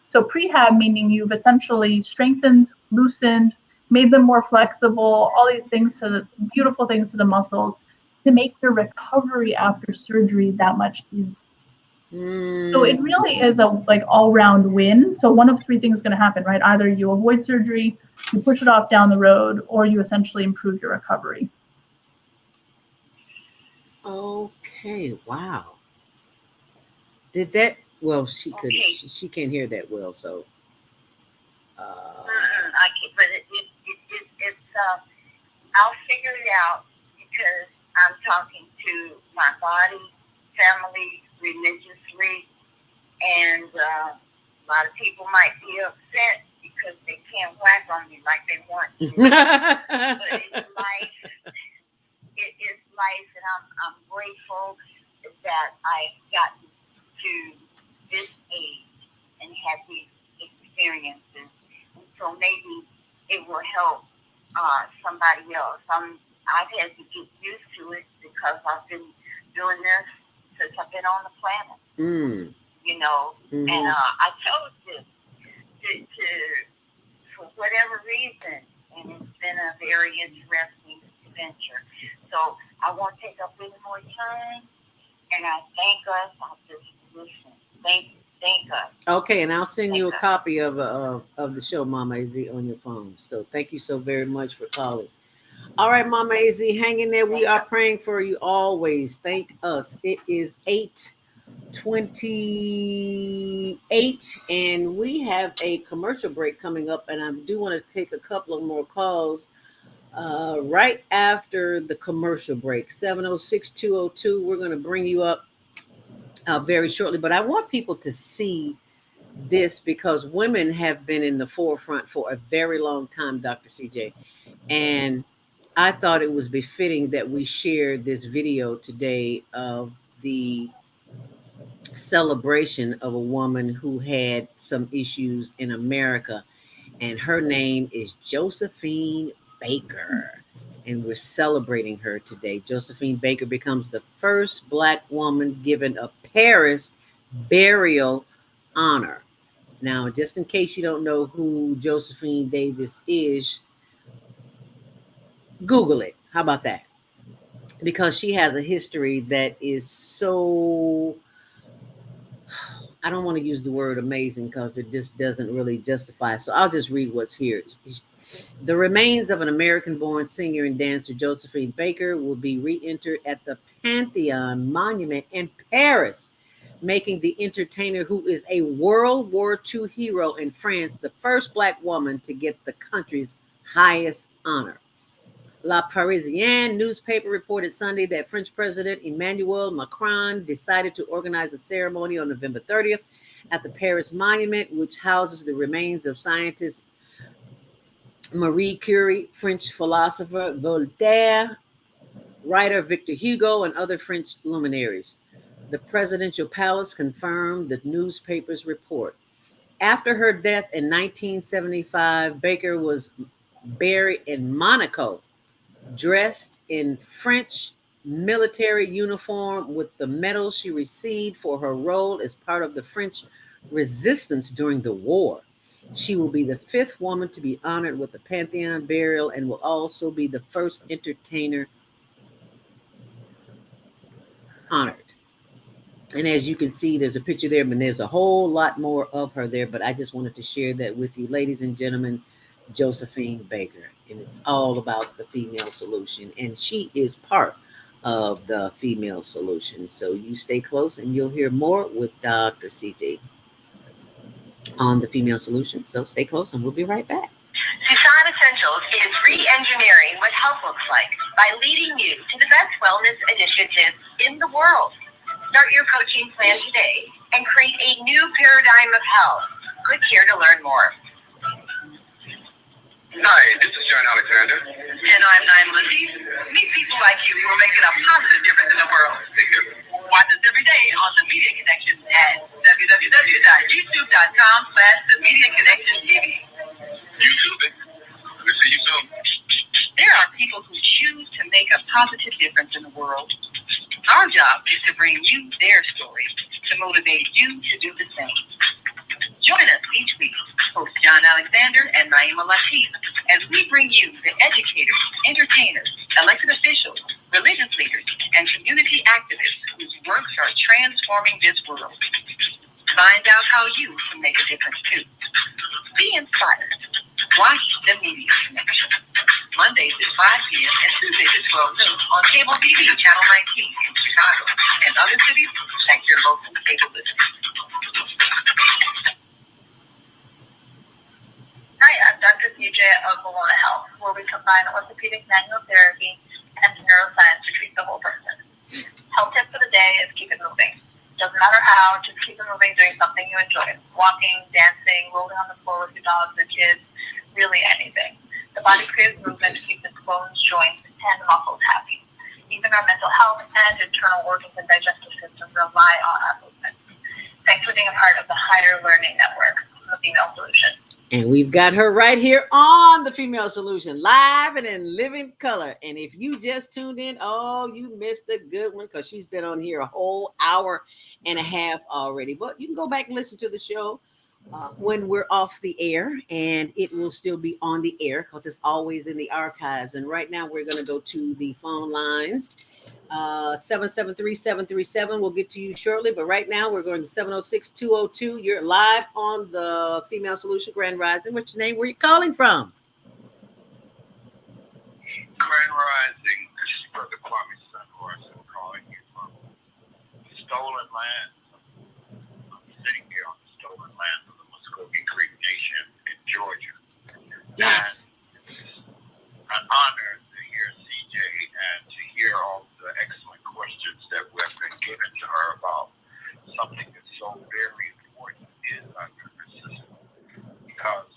So prehab meaning you've essentially strengthened, loosened, made them more flexible, all these things beautiful things to the muscles to make your recovery after surgery that much easier. So it really is a all-round win. So one of three things is going to happen, right? Either you avoid surgery, you push it off down the road, or you essentially improve your recovery. Okay, wow. Did that? Well, she could. Okay. She can't hear that well, so. I can't, but it's I'll figure it out because I'm talking to my body, family, religiously, and a lot of people might be upset because they can't whack on me like they want to. But it's life. It is life, and I'm grateful that I've gotten to this age and had these experiences. And so maybe it will help somebody else. I've had to get used to it because I've been doing this since I've been on the planet. Mm-hmm. And I chose this to for whatever reason, and it's been a very interesting adventure. So I won't take up any more time, and I thank us. I'll just listen. Thank us. Okay, and I'll send you a copy of the show, Mama AZ, on your phone. So thank you so very much for calling. All right, Mama AZ, hang in there. We are praying for you always. Thank us. It is 8:28, and we have a commercial break coming up, and I do want to take a couple of more calls right after the commercial break. 706-202. We're going to bring you up very shortly, but I want people to see this because women have been in the forefront for a very long time, Dr. CJ, and I thought it was befitting that we shared this video today of the celebration of a woman who had some issues in America, and her name is Josephine Baker, and we're celebrating her today. Josephine Baker becomes the first Black woman given a Paris burial honor. Now, just in case you don't know who Josephine Davis is, Google it. How about that? Because she has a history that is so, I don't want to use the word amazing because it just doesn't really justify. So I'll just read what's here. The remains of an American-born singer and dancer, Josephine Baker, will be reinterred at the Pantheon Monument in Paris, making the entertainer, who is a World War II hero in France, the first Black woman to get the country's highest honor. La Parisienne newspaper reported Sunday that French President Emmanuel Macron decided to organize a ceremony on November 30th at the Paris Monument, which houses the remains of scientist Marie Curie, French philosopher Voltaire, writer Victor Hugo, and other French luminaries. The presidential palace confirmed the newspaper's report. After her death in 1975, Baker was buried in Monaco, dressed in French military uniform with the medal she received for her role as part of the French resistance during the war. She will be the fifth woman to be honored with a Pantheon burial and will also be the first entertainer honored. And as you can see, there's a picture there, but there's a whole lot more of her there. But I just wanted to share that with you, ladies and gentlemen, Josephine Baker. And it's all about the female solution. And she is part of the female solution. So you stay close and you'll hear more with Dr. CJ on the female solution. So stay close and we'll be right back. Susan Essentials is re-engineering what health looks like by leading you to the best wellness initiatives in the world. Start your coaching plan today and create a new paradigm of health. Click here to learn more. Hi, this is John Alexander. And I'm Naima Latif. Meet people like you who are making a positive difference in the world. Watch us every day on The Media Connection at www.youtube.com/TheMediaConnectionTV. YouTube. Let me see you soon. There are people who choose to make a positive difference in the world. Our job is to bring you their stories to motivate you to do the same. Join us each week, host John Alexander and Naima Latif, as we bring you the educators, entertainers, elected officials, religious leaders, and community activists whose works are transforming this world. Find out how you can make a difference too. Be inspired. Watch The Media Connection. Mondays at 5 p.m. and Tuesdays at 12 noon on Cable TV, Channel 19 in Chicago and other cities. Check your local cable list. Hi, I'm Dr. CJ of Bologna Health, where we combine orthopedic manual therapy and neuroscience to treat the whole person. Health tip for the day is keep it moving. Doesn't matter how, just keep it moving, doing something you enjoy. Walking, dancing, rolling on the floor with your dogs or kids, really anything. The body craves movement to keep its bones, joints, and muscles happy. Even our mental health and internal organs and digestive system rely on our movement. Thanks for being a part of the Higher Learning Network, the Female Solution. And we've got her right here on the Female Solution, live and in living color. And if you just tuned in, oh, you missed a good one because she's been on here a whole hour and a half already. But you can go back and listen to the show when we're off the air, and it will still be on the air because it's always in the archives. And right now we're going to go to the phone lines. 773-737. We'll get to you shortly, but right now we're going to 706-202. You're live on the Female Solution Grand Rising. What's your name? Where are you calling from? Grand Rising. This is Brother Kwame Sunhorse calling you from stolen land. I'm sitting here on the stolen land of the Muskogee Creek Nation in Georgia. Yes. And an honor to hear CJ and to hear all the excellent questions that have been given to her about something that's so very important is our nervous system. Because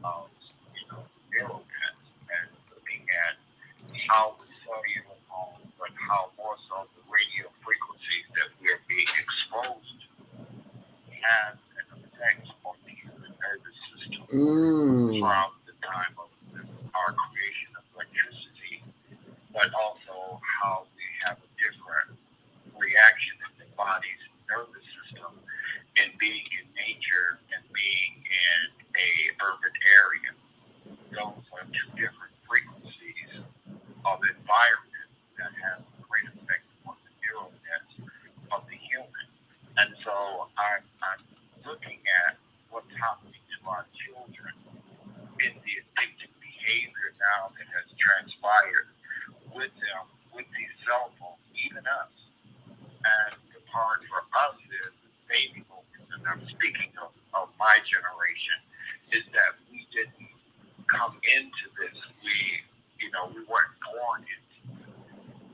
of neurochemistry and looking at how the cellular phone, but how more so the radio frequencies that we're being exposed to have an effect on the human nervous system from the time of our creation of electricity, but also how we have a different reaction in the body's nervous system in being in nature and being in a urban area. Those are two different frequencies of environment that have a great effect on the neural nets of the human. And so I'm looking at what's happening to our children in the addictive behavior now that has transpired with them, with these cell phones, even us. And the part for us is baby boomers, and I'm speaking of my generation, is that we didn't come into this. We weren't born into it.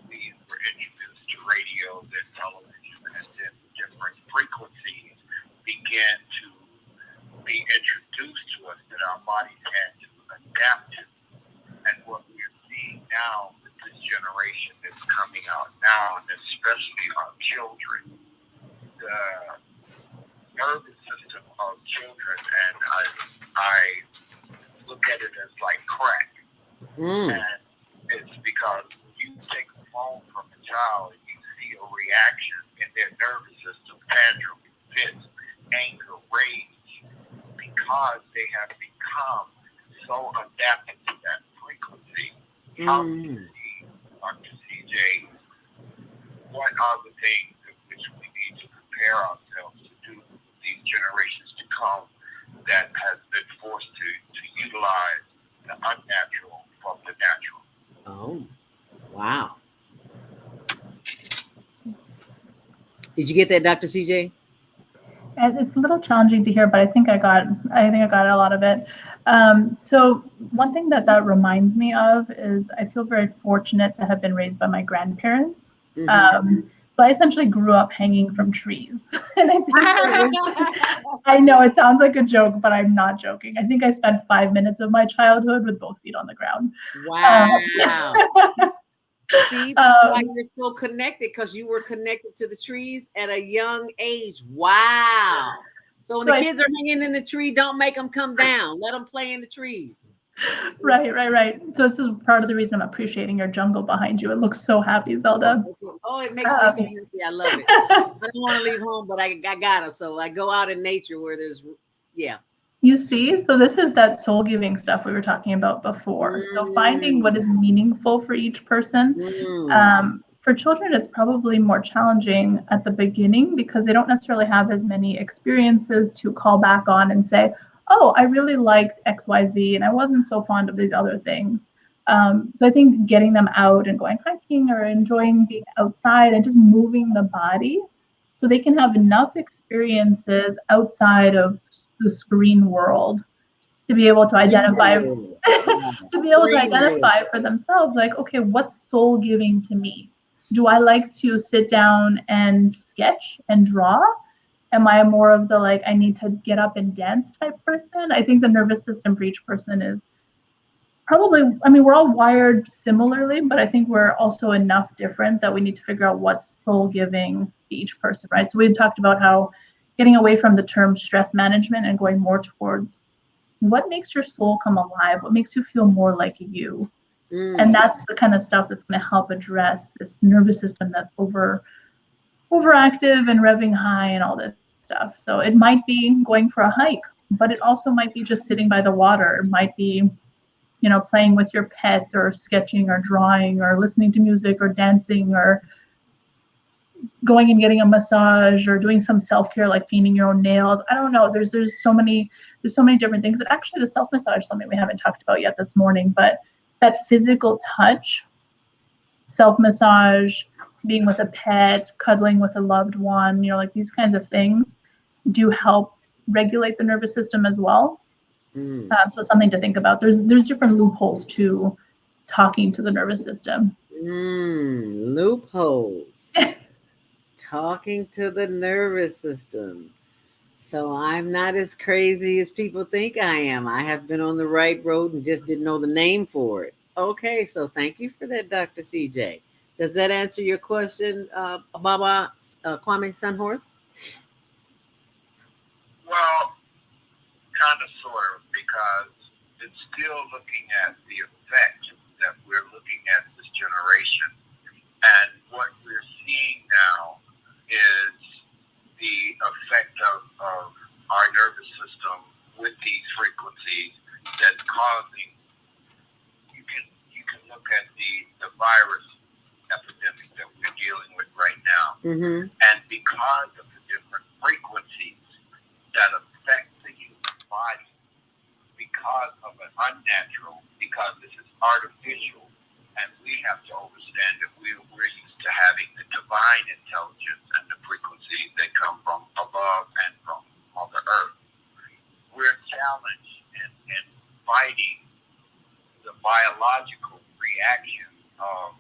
We were introduced to radios and television, and then different frequencies began to be introduced to us that our bodies had to adapt to. And what we're seeing coming out now, and especially on children. The nervous system of children, and I look at it as like crack. And it's because when you take a phone from a child and you see a reaction in their nervous system, tantrum, fits, anger, rage, because they have become so adapted to that frequency. How do you see, Dr. CJ, what are the things in which we need to prepare ourselves to do with these generations to come that has been forced to utilize the unnatural from the natural? Oh, wow. Did you get that, Dr. CJ? It's a little challenging to hear, but I think I got a lot of it. So one thing that reminds me of is I feel very fortunate to have been raised by my grandparents. But I essentially grew up hanging from trees. And I know it sounds like a joke, but I'm not joking. I think I spent 5 minutes of my childhood with both feet on the ground. Wow. See, that's why you're so connected, because you were connected to the trees at a young age. Wow. So when the kids are hanging in the tree, don't make them come down. Let them play in the trees. Right. So this is part of the reason I'm appreciating your jungle behind you. It looks so happy, Zelda. Oh, it makes me so happy. I love it. I don't want to leave home, but I gotta. So I go out in nature where there's, yeah. You see, so this is that soul giving stuff we were talking about before. So finding what is meaningful for each person. For children, it's probably more challenging at the beginning because they don't necessarily have as many experiences to call back on and say, oh, I really liked XYZ and I wasn't so fond of these other things. So I think getting them out and going hiking or enjoying being outside and just moving the body so they can have enough experiences outside of the screen world to be able to identify for themselves, like, okay, what's soul giving to me? Do I like to sit down and sketch and draw? Am I more of the like, I need to get up and dance type person? I think the nervous system for each person is probably, I mean, we're all wired similarly, but I think we're also enough different that we need to figure out what's soul giving to each person, right? So we talked about how getting away from the term stress management and going more towards what makes your soul come alive, what makes you feel more like you. And that's the kind of stuff that's going to help address this nervous system that's overactive and revving high and all this stuff. So it might be going for a hike, but it also might be just sitting by the water. It might be, you know, playing with your pet or sketching or drawing or listening to music or dancing or going and getting a massage or doing some self-care like painting your own nails. I don't know. There's so many different things. And actually the self-massage is something we haven't talked about yet this morning, but that physical touch, self-massage, being with a pet, cuddling with a loved one, you know, like these kinds of things do help regulate the nervous system as well. So something to think about. There's different loopholes to talking to the nervous system. Loopholes. Talking to the nervous system. So I'm not as crazy as people think I am. I have been on the right road and just didn't know the name for it. Okay, so thank you for that, Dr. CJ. Does that answer your question, Baba Kwame Sunhorse? Well, kind of, sort of, because it's still looking at the effect that we're looking at this generation. And what we're seeing now is the effect of our nervous system with these frequencies that's causing, you can look at the virus epidemic that we're dealing with right now. And because of the different frequencies that affect the human body, because of an unnatural, because this is artificial, and we have to understand that we're used to having the divine intelligence and the frequencies that come from above and from Mother Earth. We're challenged in fighting the biological reaction of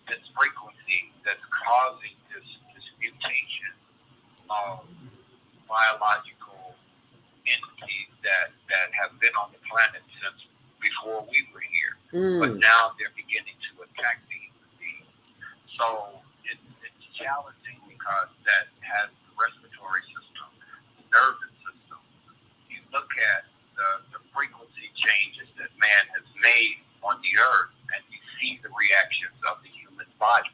this frequency that's causing this mutation of biological entities that have been on the planet since before we were here. But now they're beginning to attack the human beings. So it's challenging because that has the respiratory system, the nervous system. You look at the frequency changes that man has made on the earth, and you see the reactions of the human body.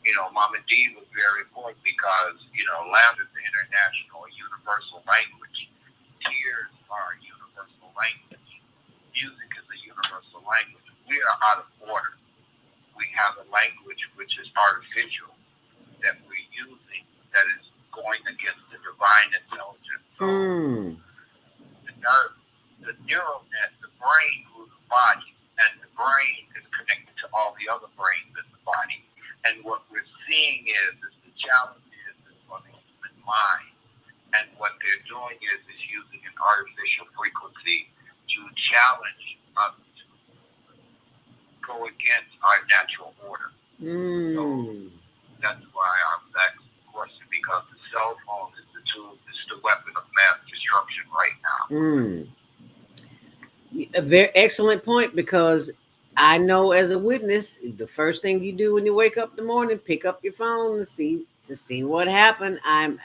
You know, Mama D was very important because, you know, laughter is the international, universal language. Tears are a universal language. Music is a universal language. We are out of order. We have a language which is artificial that we're using that is going against the divine intelligence. So the neural net, the brain rules the body, and the brain is connected to all the other brains in the body. And what we're seeing is the challenge is for the human mind. And what they're doing is using an artificial frequency to challenge us to go against our natural order. So that's why I was asking the question, because the cell phone is the tool, it's the weapon of mass destruction right now. A very excellent point, because I know as a witness, the first thing you do when you wake up in the morning, pick up your phone to see what happened. I'm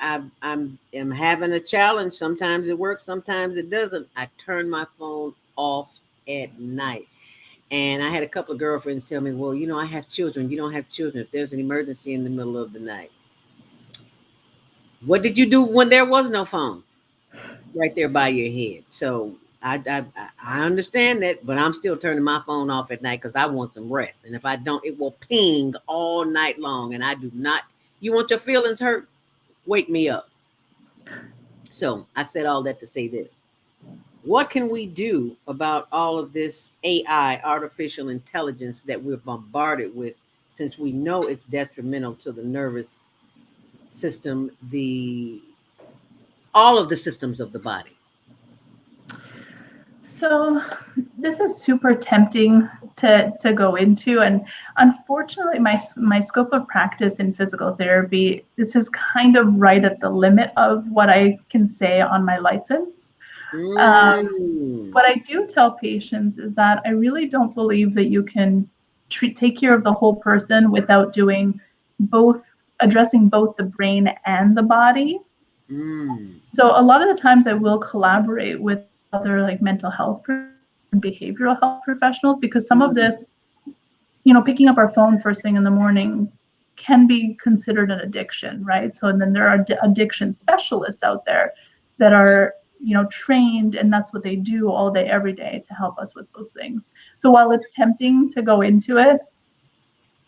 having a challenge. Sometimes it works, sometimes it doesn't. I turn my phone off at night. And I had a couple of girlfriends tell me, well, you know, I have children. You don't have children. If there's an emergency in the middle of the night, what did you do when there was no phone right there by your head? So I understand that, but I'm still turning my phone off at night because I want some rest. And if I don't, it will ping all night long. And I do not. You want your feelings hurt? Wake me up. So I said all that to say this. What can we do about all of this AI, artificial intelligence, that we're bombarded with, since we know it's detrimental to the nervous system, all of the systems of the body? So this is super tempting to go into, and unfortunately my scope of practice in physical therapy, this is kind of right at the limit of what I can say on my license. What I do tell patients is that I really don't believe that you can take care of the whole person without addressing both the brain and the body. So a lot of the times I will collaborate with other like mental health and behavioral health professionals, because some of this, you know, picking up our phone first thing in the morning can be considered an addiction, right? So, and then there are addiction specialists out there that are, you know, trained, and that's what they do all day, every day to help us with those things. So while it's tempting to go into it,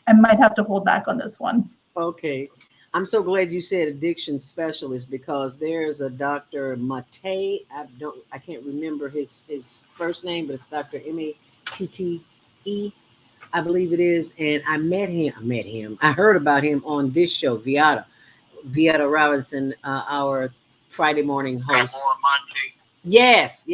I might have to hold back on this one. Okay. I'm so glad you said addiction specialist, because there's a Dr. Mate. I can't remember his first name, but it's Dr. Mate, I believe it is. And I met him. I heard about him on this show, Viata Robinson, our Friday morning host. Yes.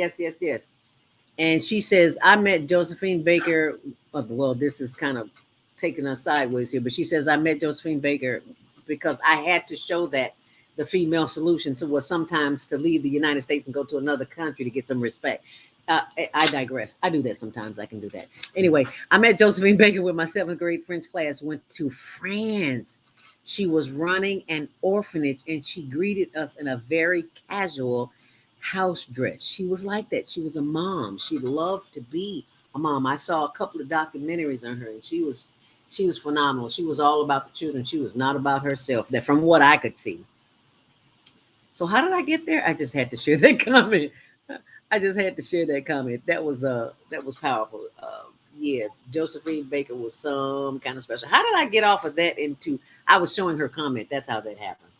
And she says, I met Josephine Baker. Well, this is kind of taking us sideways here, but she says, I met Josephine Baker because I had to show that the female solution was sometimes to leave the United States and go to another country to get some respect. I digress. I do that sometimes. I can do that. Anyway, I met Josephine Baker with my 7th grade French class, went to France. She was running an orphanage, and she greeted us in a very casual house dress. She was like that. She was a mom. She loved to be a mom. I saw a couple of documentaries on her, and she was phenomenal. She was all about the children. She was not about herself, that from what I could see. So how did I get there? I just had to share that comment. That was powerful. Yeah, Josephine Baker was some kind of special. How did I get off of that into? I was showing her comment. That's how that happened.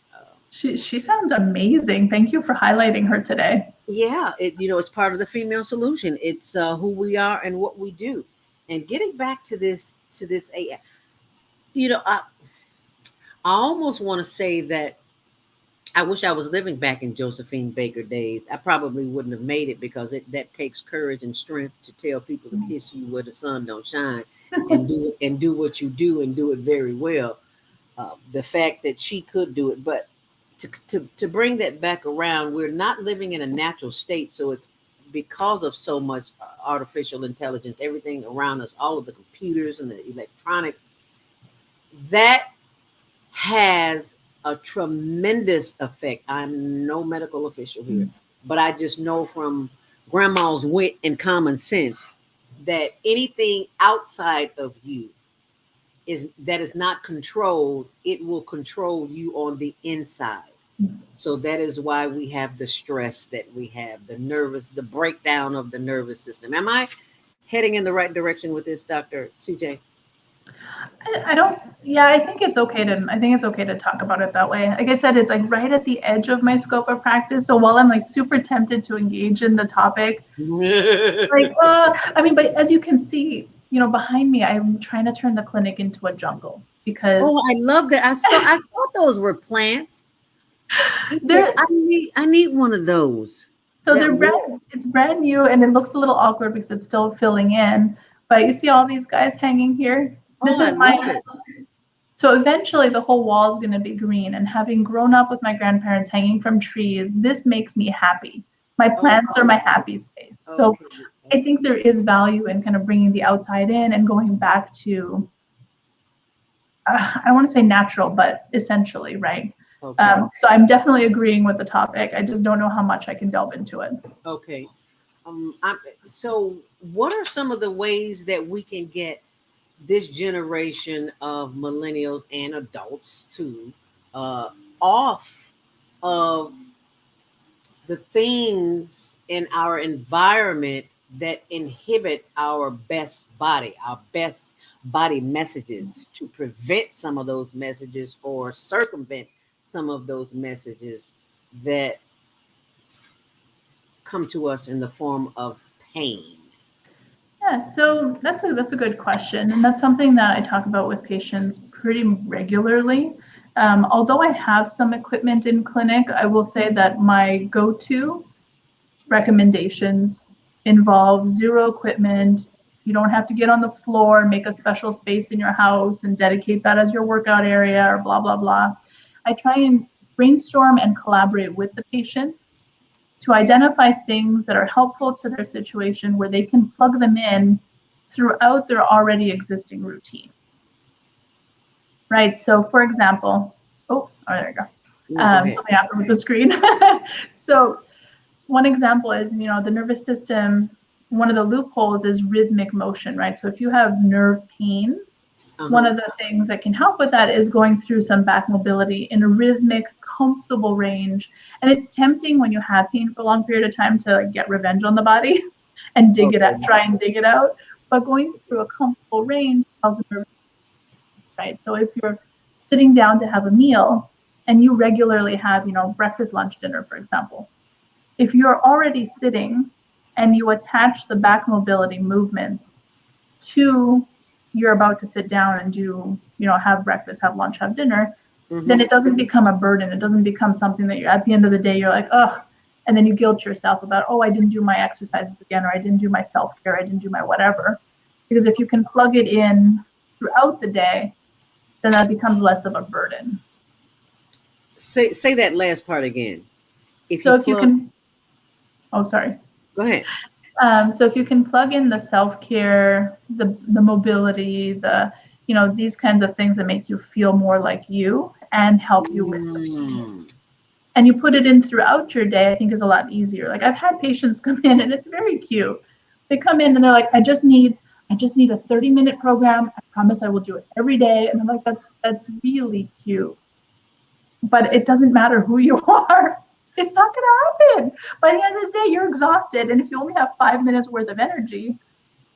She sounds amazing. Thank you for highlighting her today. Yeah, it's part of the female solution. It's who we are and what we do. And getting back to this AI, I almost want to say that I wish I was living back in Josephine Baker days. I probably wouldn't have made it, because that takes courage and strength to tell people to kiss you where the sun don't shine, and do what you do and do it very well. The fact that she could do it, but to bring that back around, we're not living in a natural state. So it's because of so much artificial intelligence, everything around us, all of the computers and the electronics, that has a tremendous effect. I'm no medical official here, but I just know from grandma's wit and common sense that anything outside of you is not controlled, it will control you on the inside. So that is why we have the stress that we have, the breakdown of the nervous system. Am I heading in the right direction with this, Dr. CJ? I don't, yeah, I think it's okay to talk about it that way. Like I said, it's like right at the edge of my scope of practice. So while I'm like super tempted to engage in the topic, but as you can see, behind me, I'm trying to turn the clinic into a jungle because. Oh, I love that. I thought those were plants. I need one of those. So it's brand new and it looks a little awkward because it's still filling in. But you see all these guys hanging here? This is so eventually the whole wall is going to be green. And having grown up with my grandparents hanging from trees, this makes me happy. My plants are my happy space. So I think there is value in kind of bringing the outside in and going back to, I don't want to say natural, but essentially, right? So I'm definitely agreeing with the topic. I just don't know how much I can delve into it. Okay. So what are some of the ways that we can get this generation of millennials and adults too off of the things in our environment that inhibit our best body messages, to prevent some of those messages or circumvent some of those messages that come to us in the form of pain? Yeah, so that's a good question. And that's something that I talk about with patients pretty regularly. Although I have some equipment in clinic, I will say that my go-to recommendations involve zero equipment. You don't have to get on the floor, make a special space in your house and dedicate that as your workout area or blah, blah, blah. I try and brainstorm and collaborate with the patient to identify things that are helpful to their situation where they can plug them in throughout their already existing routine. Right, so for example, there you go. Something happened with the screen. So one example is, the nervous system, one of the loopholes is rhythmic motion, right? So if you have nerve pain, one of the things that can help with that is going through some back mobility in a rhythmic, comfortable range. And it's tempting when you have pain for a long period of time to get revenge on the body and try and dig it out. But going through a comfortable range tells the nervous system, right? So if you're sitting down to have a meal and you regularly have, breakfast, lunch, dinner, for example, if you're already sitting and you attach the back mobility movements to you're about to sit down and do, have breakfast, have lunch, have dinner, then it doesn't become a burden. It doesn't become something that you're at the end of the day, you're like, ugh, and then you guilt yourself about, I didn't do my exercises again, or I didn't do my self-care, I didn't do my whatever. Because if you can plug it in throughout the day, then that becomes less of a burden. Say that last part again. Sorry. Go ahead. So if you can plug in the self-care, the mobility, these kinds of things that make you feel more like you and help you with fatigue, and you put it in throughout your day, I think is a lot easier. Like I've had patients come in and it's very cute. They come in and they're like, I just need a 30-minute program. I promise I will do it every day. And I'm like, that's really cute. But it doesn't matter who you are. It's not going to happen. By the end of the day, you're exhausted. And if you only have 5 minutes worth of energy,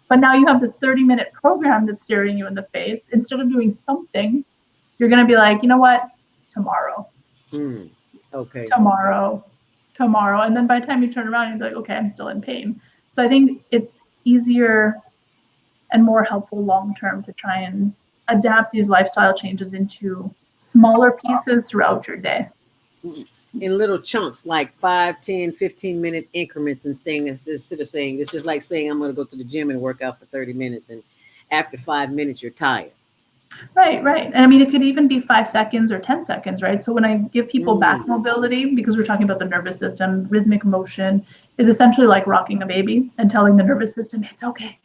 but now you have this 30-minute program that's staring you in the face, instead of doing something, you're going to be like, you know what? Tomorrow. Okay. Tomorrow. And then by the time you turn around, you're like, okay, I'm still in pain. So I think it's easier and more helpful long-term to try and adapt these lifestyle changes into smaller pieces throughout your day. In little chunks, like 5, 10, 15-minute increments, and instead of saying, it's just like saying, I'm going to go to the gym and work out for 30 minutes. And after 5 minutes, you're tired. Right. And I mean, it could even be 5 seconds or 10 seconds, right? So when I give people back mobility, because we're talking about the nervous system, rhythmic motion is essentially like rocking a baby and telling the nervous system, it's okay.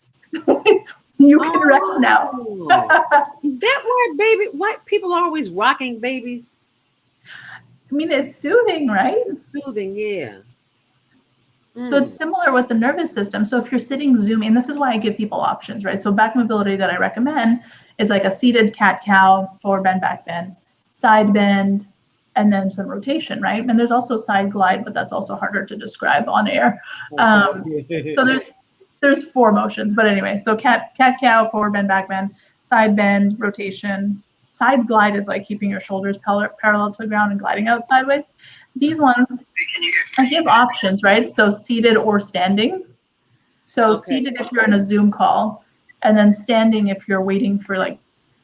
You can rest now. Is that why why people are always rocking babies? I mean, it's soothing, right? Soothing, yeah. So it's similar with the nervous system. So if you're sitting zooming, this is why I give people options, right? So back mobility that I recommend is like a seated cat-cow, forward bend, back bend, side bend, and then some rotation, right? And there's also side glide, but that's also harder to describe on air. So there's 4 motions, but anyway, so cat-cow, forward bend, back bend, side bend, rotation. Side glide is like keeping your shoulders parallel to the ground and gliding out sideways. These ones, I give options, right? So seated or standing. So seated if you're in a Zoom call, and then standing if you're waiting for like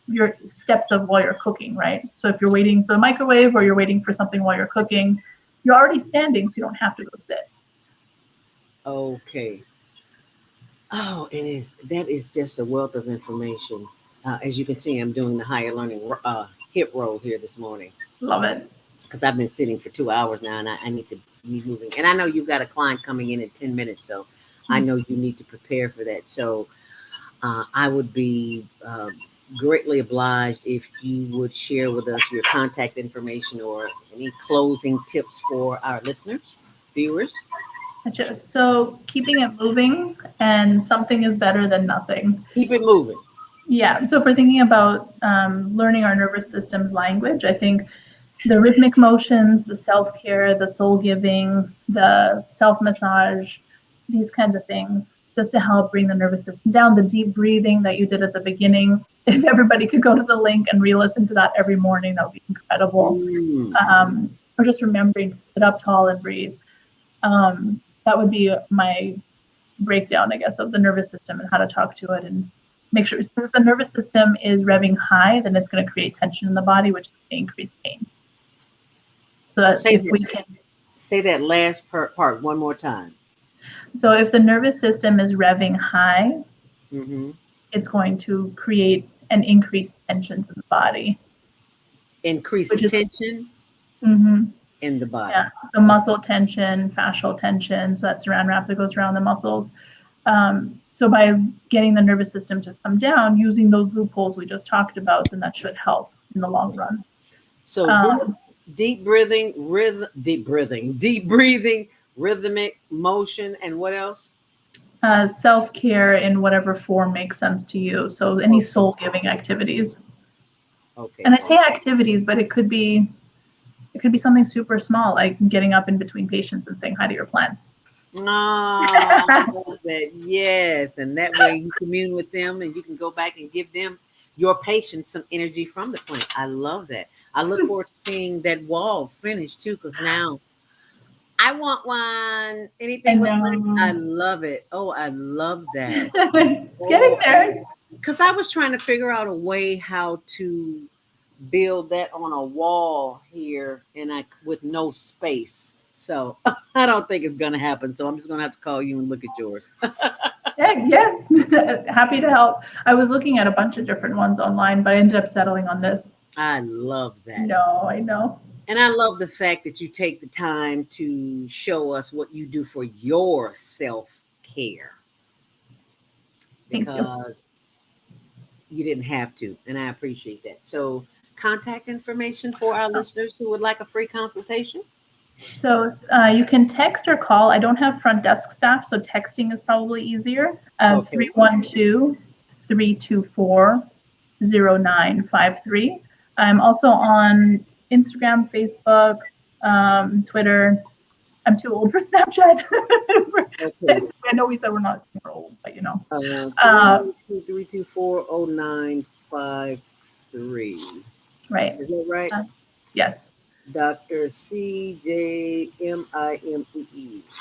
your steps of while you're cooking, right? So if you're waiting for the microwave or you're waiting for something while you're cooking, you're already standing, so you don't have to go sit. Okay. Oh, that is just a wealth of information. As you can see, I'm doing the higher learning hip roll here this morning. Love it. Because I've been sitting for 2 hours now, and I need to be moving. And I know you've got a client coming in 10 minutes, so I know you need to prepare for that. So I would be greatly obliged if you would share with us your contact information or any closing tips for our listeners, viewers. So keeping it moving, and something is better than nothing. Keep it moving. Yeah. So if we're thinking about learning our nervous system's language, I think the rhythmic motions, the self-care, the soul giving, the self-massage, these kinds of things, just to help bring the nervous system down. The deep breathing that you did at the beginning, if everybody could go to the link and re-listen to that every morning, that would be incredible. Or just remembering to sit up tall and breathe. That would be my breakdown, I guess, of the nervous system and how to talk to it and make sure. So if the nervous system is revving high, then it's going to create tension in the body, which is going to increase pain. So that we can say that last part one more time. So if the nervous system is revving high, it's going to create an increased tensions in the body. Increased tension in the body. Yeah. So muscle tension, fascial tension, so that saran wrap that goes around the muscles. So by getting the nervous system to come down, using those loopholes we just talked about, then that should help in the long run. So deep breathing, rhythmic motion, and what else? Self-care in whatever form makes sense to you. So any soul-giving activities. Okay. And I say activities, but it could be something super small, like getting up in between patients and saying hi to your plants. I love that. Yes, and that way you commune with them, and you can go back and give them, your patients, some energy from the plant. I love that. I look forward to seeing that wall finished too, because now I want one. Anything with plants, I love it. Oh, I love that. It's getting there. Because I was trying to figure out a way how to build that on a wall here, and with no space. So I don't think it's gonna happen. So I'm just gonna have to call you and look at yours. Yeah. Happy to help. I was looking at a bunch of different ones online, but I ended up settling on this. I love that. No, I know. And I love the fact that you take the time to show us what you do for your self-care. Because you didn't have to, and I appreciate that. So contact information for our listeners who would like a free consultation. So you can text or call. I don't have front desk staff, so texting is probably easier. 312-324-0953. I'm also on Instagram, Facebook, Twitter. I'm too old for Snapchat. I know we said we're not super old, but 324-0953. Right. Is that right? Yes. Dr. CJMIMEE.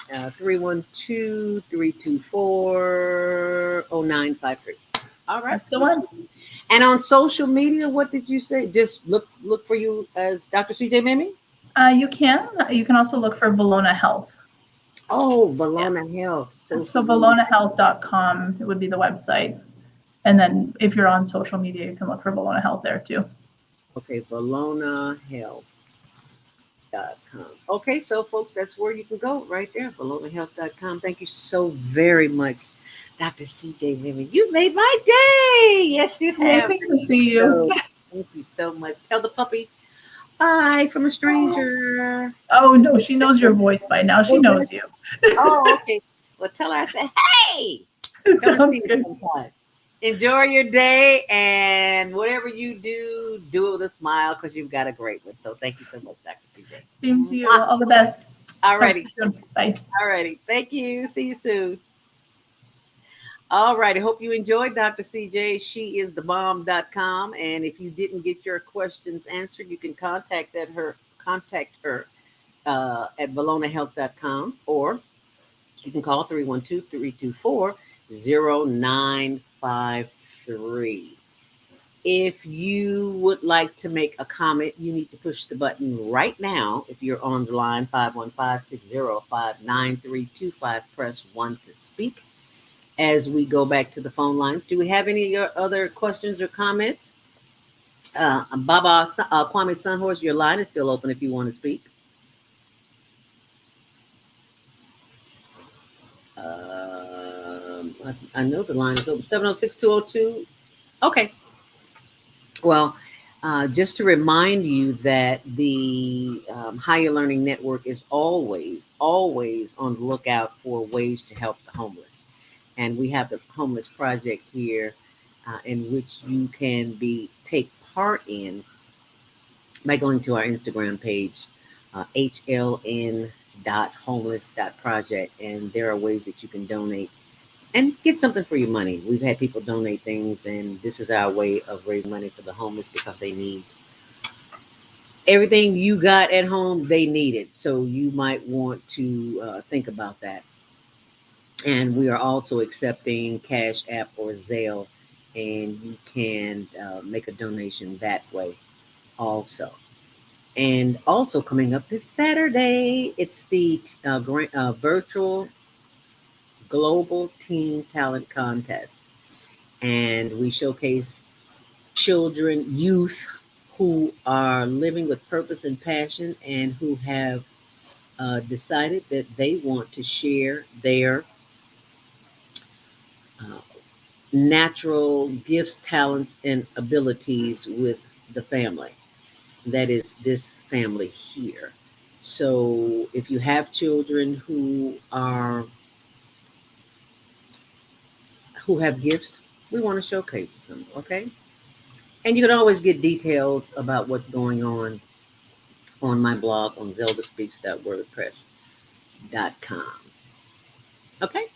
312-324-0953. All right. That's the one. And on social media, what did you say? Just look for you as Dr. CJ Mimee? You can. You can also look for Valona Health. Oh, Valona Health. So valonahealth.com would be the website. And then if you're on social media, you can look for Valona Health there too. Okay, Valona Health. Okay, so folks, that's where you can go right there, belowthehealth.com. Thank you so very much, Dr. CJ Mimee. You made my day. Yes, you have. Amazing to see you. Thank you so much. Tell the puppy bye from a stranger. Oh no, she knows your voice by now. She Oh, knows you. okay. Well, tell her I said, hey, come and Sounds see good. me sometime. Enjoy your day, and whatever you do, do it with a smile because you've got a great one. So thank you so much, Dr. CJ. Same to you. All the best. All Talk to righty. you soon. Bye. All righty. Thank you. See you soon. All right. I hope you enjoyed Dr. CJ. She is thebomb.com. And if you didn't get your questions answered, you can contact her at ValonaHealth.com, or you can call 312-324-0953. If you would like to make a comment, you need to push the button right now. If you're on the line, 515-605-9325, press 1 to speak. As we go back to the phone lines, do we have any other questions or comments? Kwame Sunhorse, your line is still open if you want to speak. I know the line is open. 706-202. Okay. Well, just to remind you that the Higher Learning Network is always on the lookout for ways to help the homeless. And we have the Homeless Project here in which you can take part in by going to our Instagram page, hln.homeless.project. And there are ways that you can donate and get something for your money. We've had people donate things, and this is our way of raising money for the homeless because they need everything you got at home. They need it. So you might want to think about that. And we are also accepting Cash App or Zelle, and you can make a donation that way also. And also coming up this Saturday, it's the virtual Global Teen Talent Contest. And we showcase youth who are living with purpose and passion and who have decided that they want to share their natural gifts, talents, and abilities with the family. That is this family here. So if you have children who have gifts, we want to showcase them, okay? And you can always get details about what's going on my blog on ZeldaSpeaks.wordpress.com. Okay?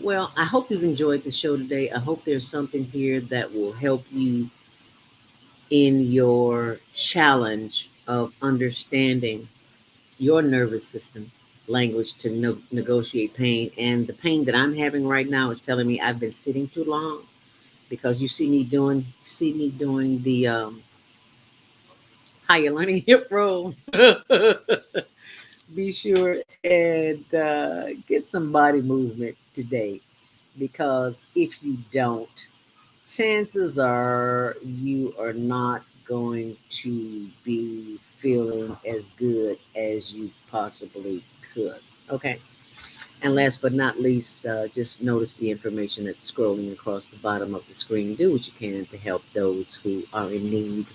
Well, I hope you've enjoyed the show today. I hope there's something here that will help you in your challenge of understanding your nervous system language to negotiate pain. And the pain that I'm having right now is telling me I've been sitting too long, because you see me doing the Higher Learning hip roll. Be sure and get some body movement today, because if you don't, chances are you are not going to be feeling as good as you possibly could. Okay. And last but not least, just notice the information that's scrolling across the bottom of the screen. Do what you can to help those who are in need.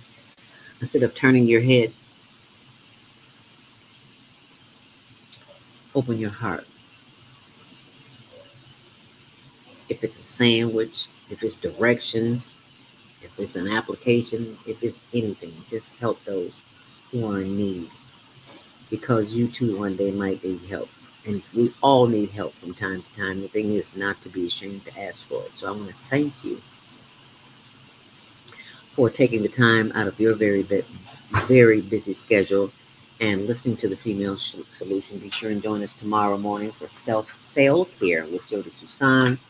Instead of turning your head, open your heart. If it's a sandwich, if it's directions, if it's an application, if it's anything, just help those who are in need. Because you too one day might need help. And we all need help from time to time. The thing is not to be ashamed to ask for it. So I want to thank you for taking the time out of your very busy schedule and listening to the Female Solution. Be sure and join us tomorrow morning for Self-Care with Jody Susan.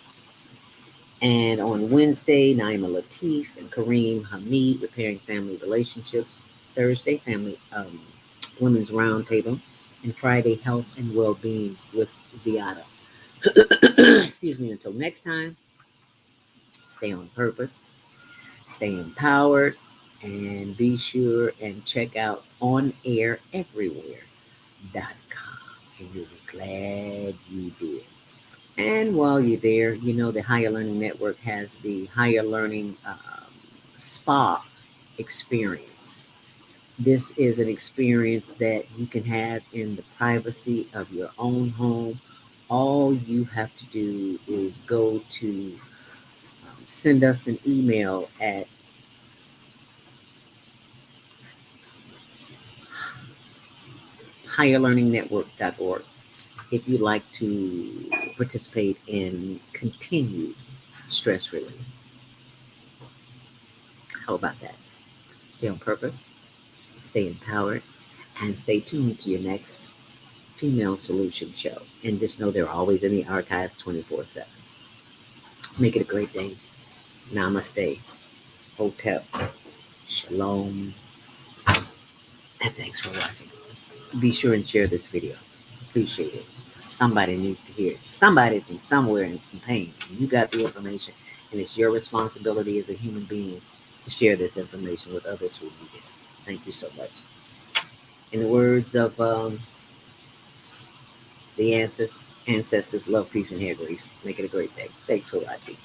And on Wednesday, Naima Latif and Kareem Hamid, Repairing Family Relationships. Thursday, Women's Roundtable. And Friday, Health and Well-Being with Beata. Excuse me. Until next time, stay on purpose, stay empowered, And be sure and check out onaireverywhere.com. And you'll be glad you did. And while you're there, you know the Higher Learning Network has the Higher Learning Spa experience. This is an experience that you can have in the privacy of your own home. All you have to do is go to send us an email at higherlearningnetwork.org if you'd like to participate in continued stress relief. How about that? Stay on purpose, stay empowered, and stay tuned to your next Female Solution show. And just know they're always in the archives 24/7. Make it a great day. Namaste. Hotel. Shalom. And thanks for watching. Be sure and share this video. Appreciate it. Somebody needs to hear it. Somebody's in somewhere in some pain. You got the information, and it's your responsibility as a human being to share this information with others who need it. Thank you so much. In the words of the ancestors, love, peace, and hair grease. Make it a great day. Thanks for watching.